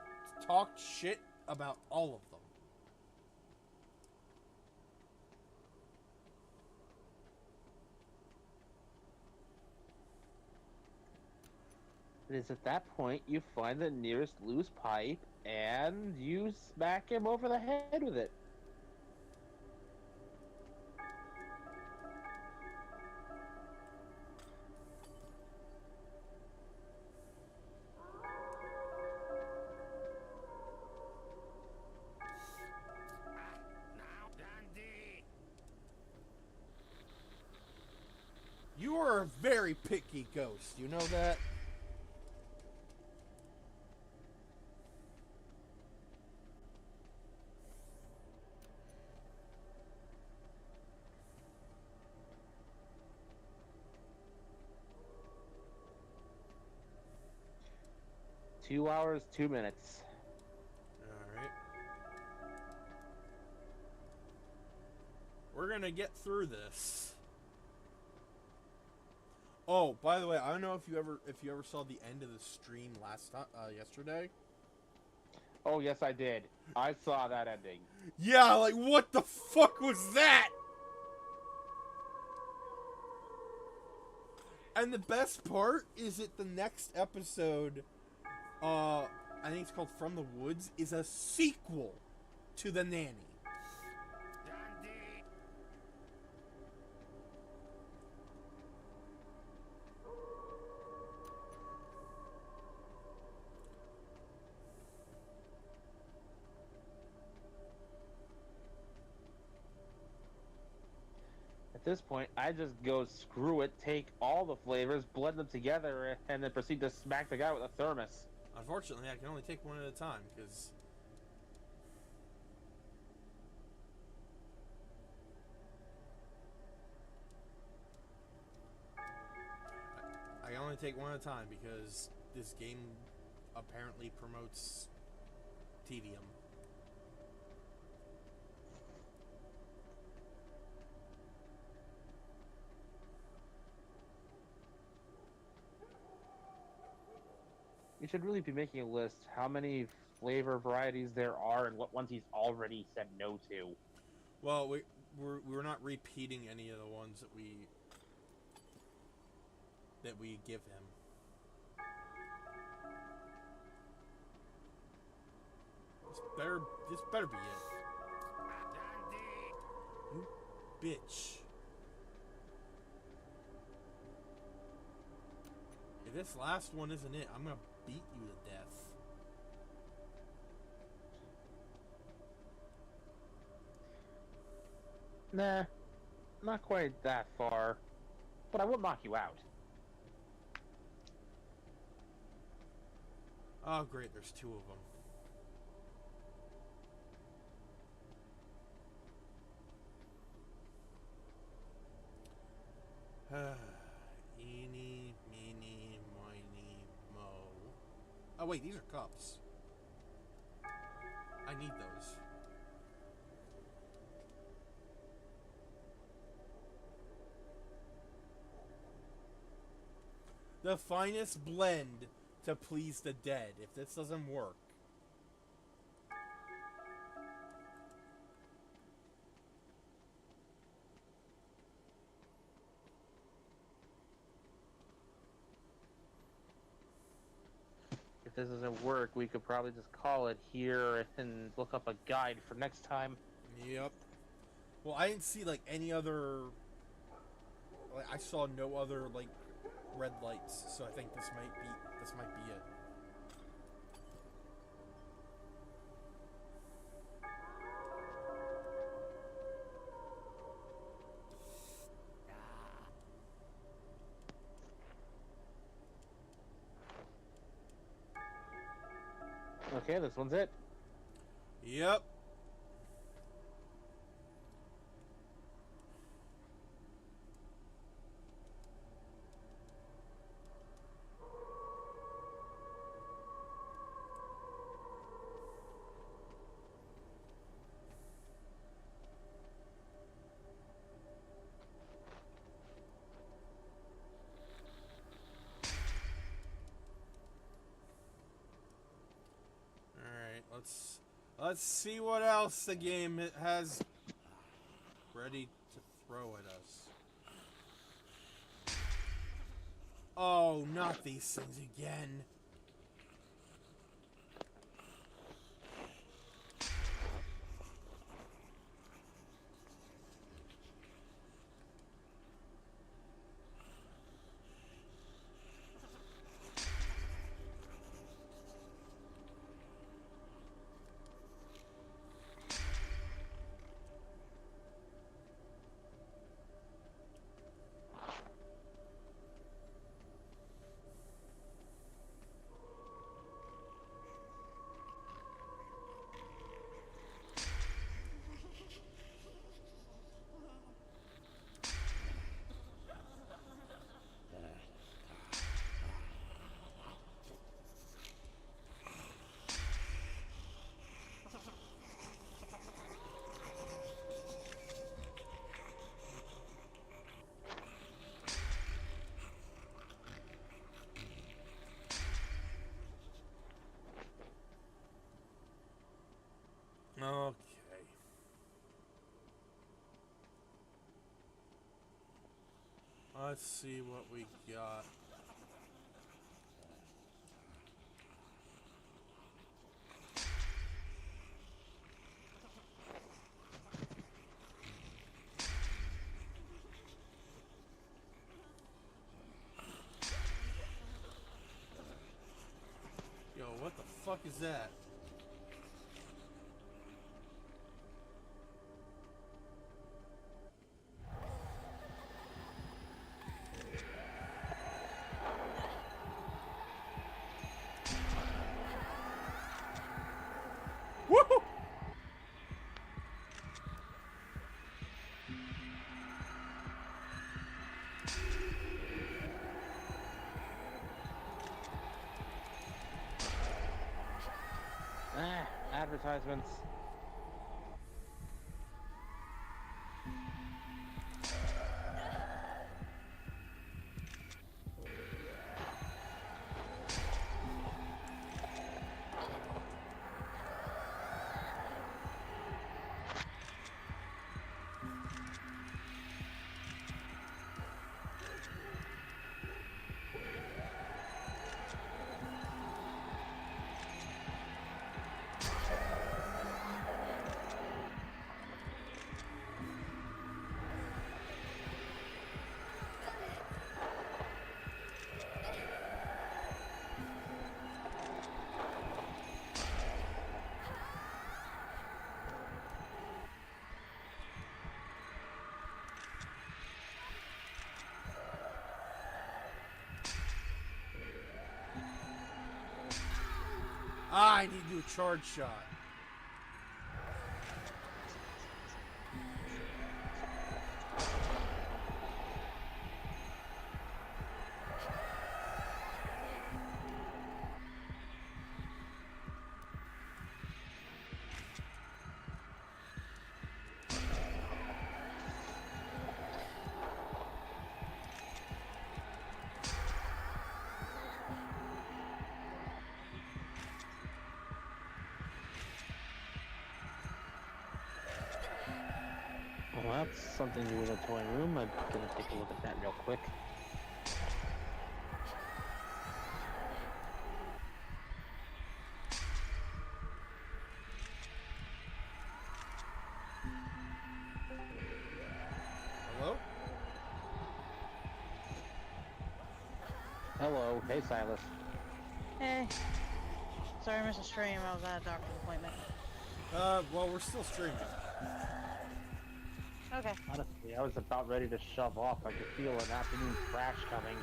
talked shit about all of them. It is at that point you find the nearest loose pipe and you smack him over the head with it. You are a very picky ghost, you know that? Two hours, 2 minutes. Alright. We're gonna get through this. Oh, by the way, I don't know if you ever saw the end of the stream yesterday. Oh, yes, I did. I saw that ending. Yeah, like, what the fuck was that? And the best part is that the next episode, I think it's called From the Woods, is a sequel to The Nanny. At this point, I just go screw it, take all the flavors, blend them together, and then proceed to smack the guy with a thermos. Unfortunately, I can only take one at a time, because I can only take one at a time because this game apparently promotes tedium. You should really be making a list how many flavor varieties there are and what ones he's already said no to. Well, we're not repeating any of the ones that we give him. This better be it. You bitch. If this last one isn't it, I'm gonna beat you to death. Nah, not quite that far. But I will knock you out. Oh, great, there's 2 of them. Eeny, meeny, miny, mo. Oh, wait, these are cups. I need those. The finest blend to please the dead. If this doesn't work. If this doesn't work, we could probably just call it here and look up a guide for next time. Yep. Well, I didn't see like any other. Like, I saw no other like red lights, so I think this might be it. Okay, this one's it. Yep. Let's see what else the game has ready to throw at us. Oh, not these things again. Okay. Let's see what we got. Yo, what the fuck is that? Woohoo! Advertisements. Ah, I need to do a charge shot. Well, that's something new in the toy room. I'm gonna take a look at that real quick. Hello? Hello. Hey, Silas. Hey. Sorry I missed a stream. I was at a doctor's appointment. Well, we're still streaming. Okay. Honestly, I was about ready to shove off. I could feel an afternoon crash coming.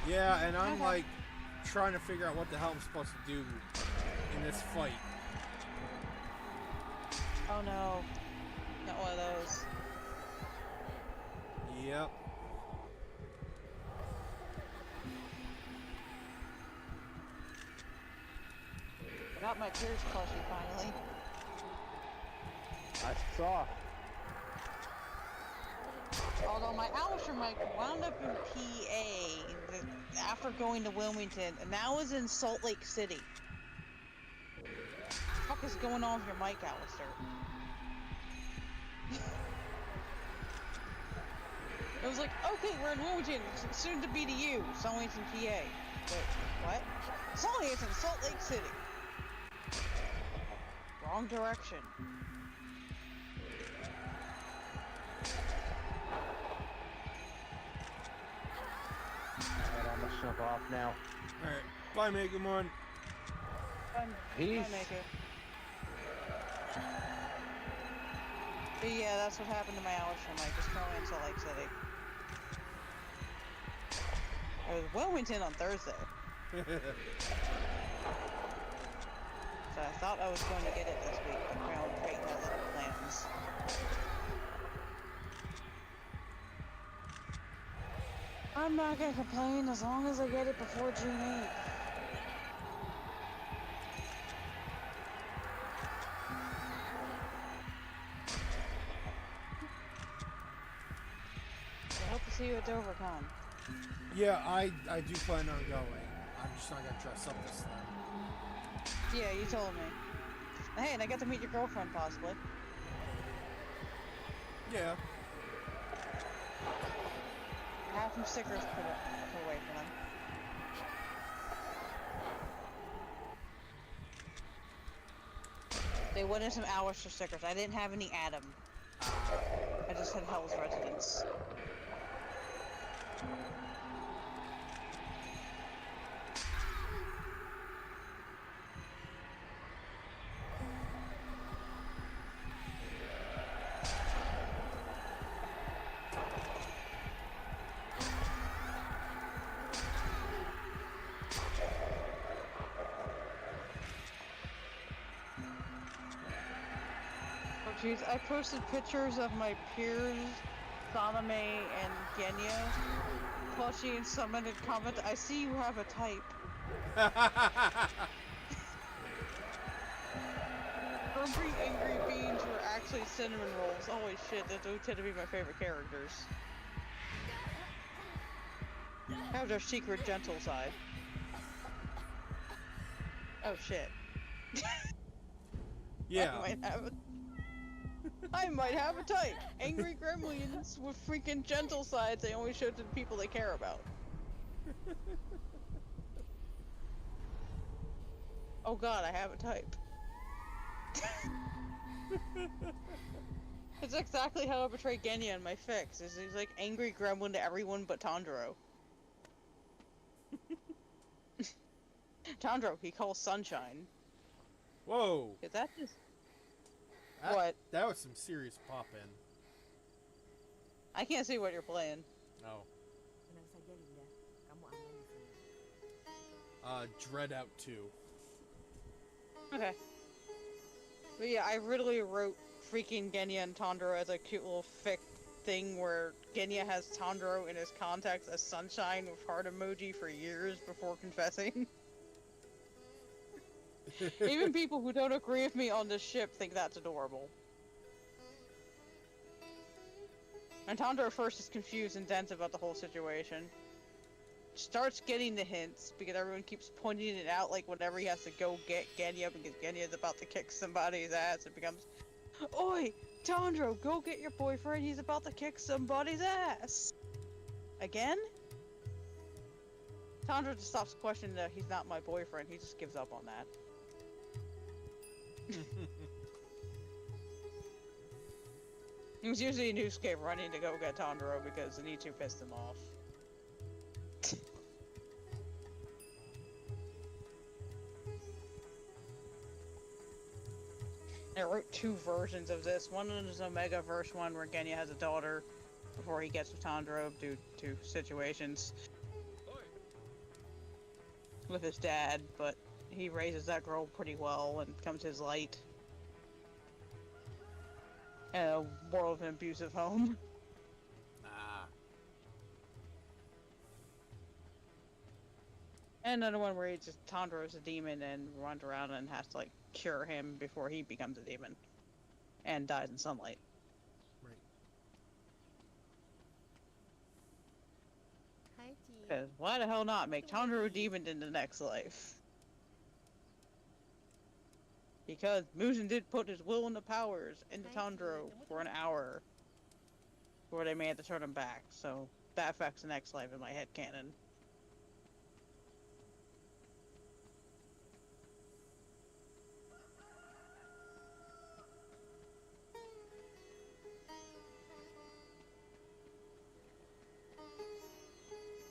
Yeah, and I'm Okay. like trying to figure out what the hell I'm supposed to do in this fight. Oh no. Not one of those. Yep. Got my tears plushie finally. I saw. Although my Alistair mic wound up in PA after going to Wilmington, and now is in Salt Lake City. fuck is going on with your mic, Alistair? It was like, okay, we're in Wilmington, soon to be to you. Suddenly it's in PA. Wait, what? Suddenly it's in Salt Lake City. Wrong direction. Alright, I'm gonna jump off now. Alright. Bye, Mega Mon. Peace. Bye, Maker. But yeah, that's what happened to my Alistair mic, just currently in Salt Lake City. I was Wilmington on Thursday. So I thought I was going to get it this week, but apparently Creighton has other plans. I'm not gonna complain as long as I get it before June 8th. I hope to see you at DoverCon. Yeah, I do plan on going. I'm just not gonna dress up this time. Yeah, you told me. Hey, and I got to meet your girlfriend, possibly. Yeah. Have some stickers put away for them. They wanted some Alistair stickers. I didn't have any Adam. I just had Hell's Residence. Jeez, I posted pictures of my peers, Saname and Genya. Plushie and someone had commented, I see you have a type. Hungry Angry Beans were actually cinnamon rolls. Holy shit, those tend to be my favorite characters. Have their secret gentle side. Oh shit. Yeah. I might have a type. Angry gremlins with freaking gentle sides they only show to the people they care about. Oh god, I have a type. It's exactly how I portray Genya in my fix. He's like angry gremlin to everyone but Tandro. Tandro, he calls Sunshine. Whoa. Is that just... What? That was some serious pop-in. I can't see what you're playing. Oh. Tenang saja, Linda. Kamu aman di sini. DreadOut 2. Okay. But yeah, I literally wrote freaking Genya and Tandro as a cute little fic thing where Genya has Tandro in his contacts as Sunshine with heart emoji for years before confessing. Even people who don't agree with me on this ship think that's adorable. And Tandro first is confused and dense about the whole situation. Starts getting the hints because everyone keeps pointing it out, like whenever he has to go get Genya because Genya's about to kick somebody's ass, it becomes, Oi! Tandro, go get your boyfriend, he's about to kick somebody's ass! Again? Tandro just stops questioning that he's not my boyfriend, he just gives up on that. It was usually Newscape running to go get Tandro because Anitu pissed him off. I wrote two versions of this. One is a Omega verse one where Genya has a daughter before he gets with Tandro due to situations with his dad, but he raises that girl pretty well and becomes his light. In a world of an abusive home. Ah. And another one where he just Tandro's a demon and runs around and has to like cure him before he becomes a demon. And dies in sunlight. Right. Hi, Ci. Because why the hell not make Tandro a demon in the next life? Because Mugen did put his will and the powers into Tundro for an hour. Before they may have to turn him back, so that affects the next life in my headcanon.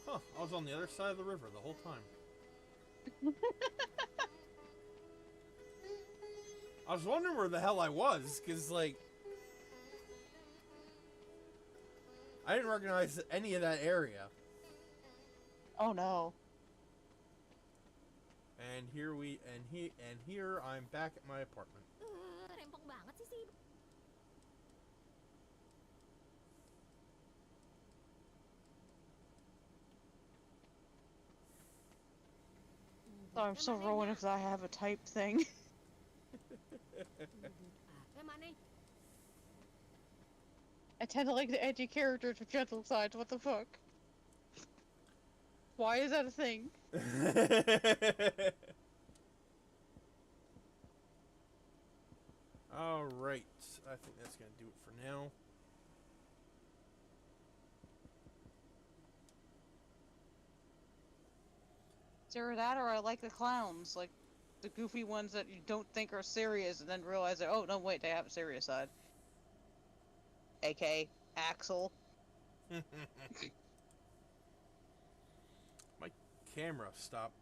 Huh, I was on the other side of the river the whole time. I was wondering where the hell I was, because, like, I didn't recognize any of that area. Oh no. And here I'm back at my apartment. Rempong banget sih. So I'm still rolling if I have a type thing. I tend to like the edgy characters with gentle sides, what the fuck? Why is that a thing? Alright, I think that's gonna do it for now. It's either that or I like the clowns, like the goofy ones that you don't think are serious and then realize that, oh no wait, they have a serious side. AK Axel. My camera stopped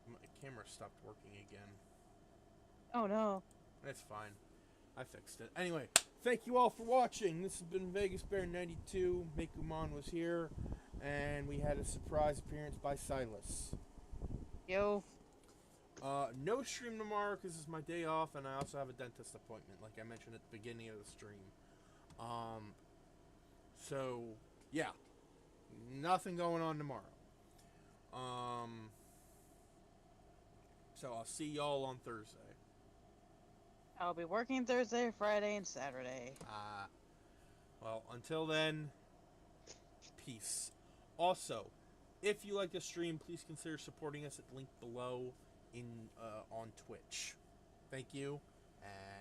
working again. Oh no. That's fine. I fixed it. Anyway, thank you all for watching. This has been Vegas Bear 92. Mekumon was here, and we had a surprise appearance by Silas. Yo. No stream tomorrow because it's my day off, and I also have a dentist appointment, like I mentioned at the beginning of the stream. So yeah, nothing going on tomorrow. So I'll see y'all on Thursday. I'll be working Thursday, Friday, and Saturday. Well, until then, peace. Also, if you like the stream, please consider supporting us at the link below on Twitch. Thank you, and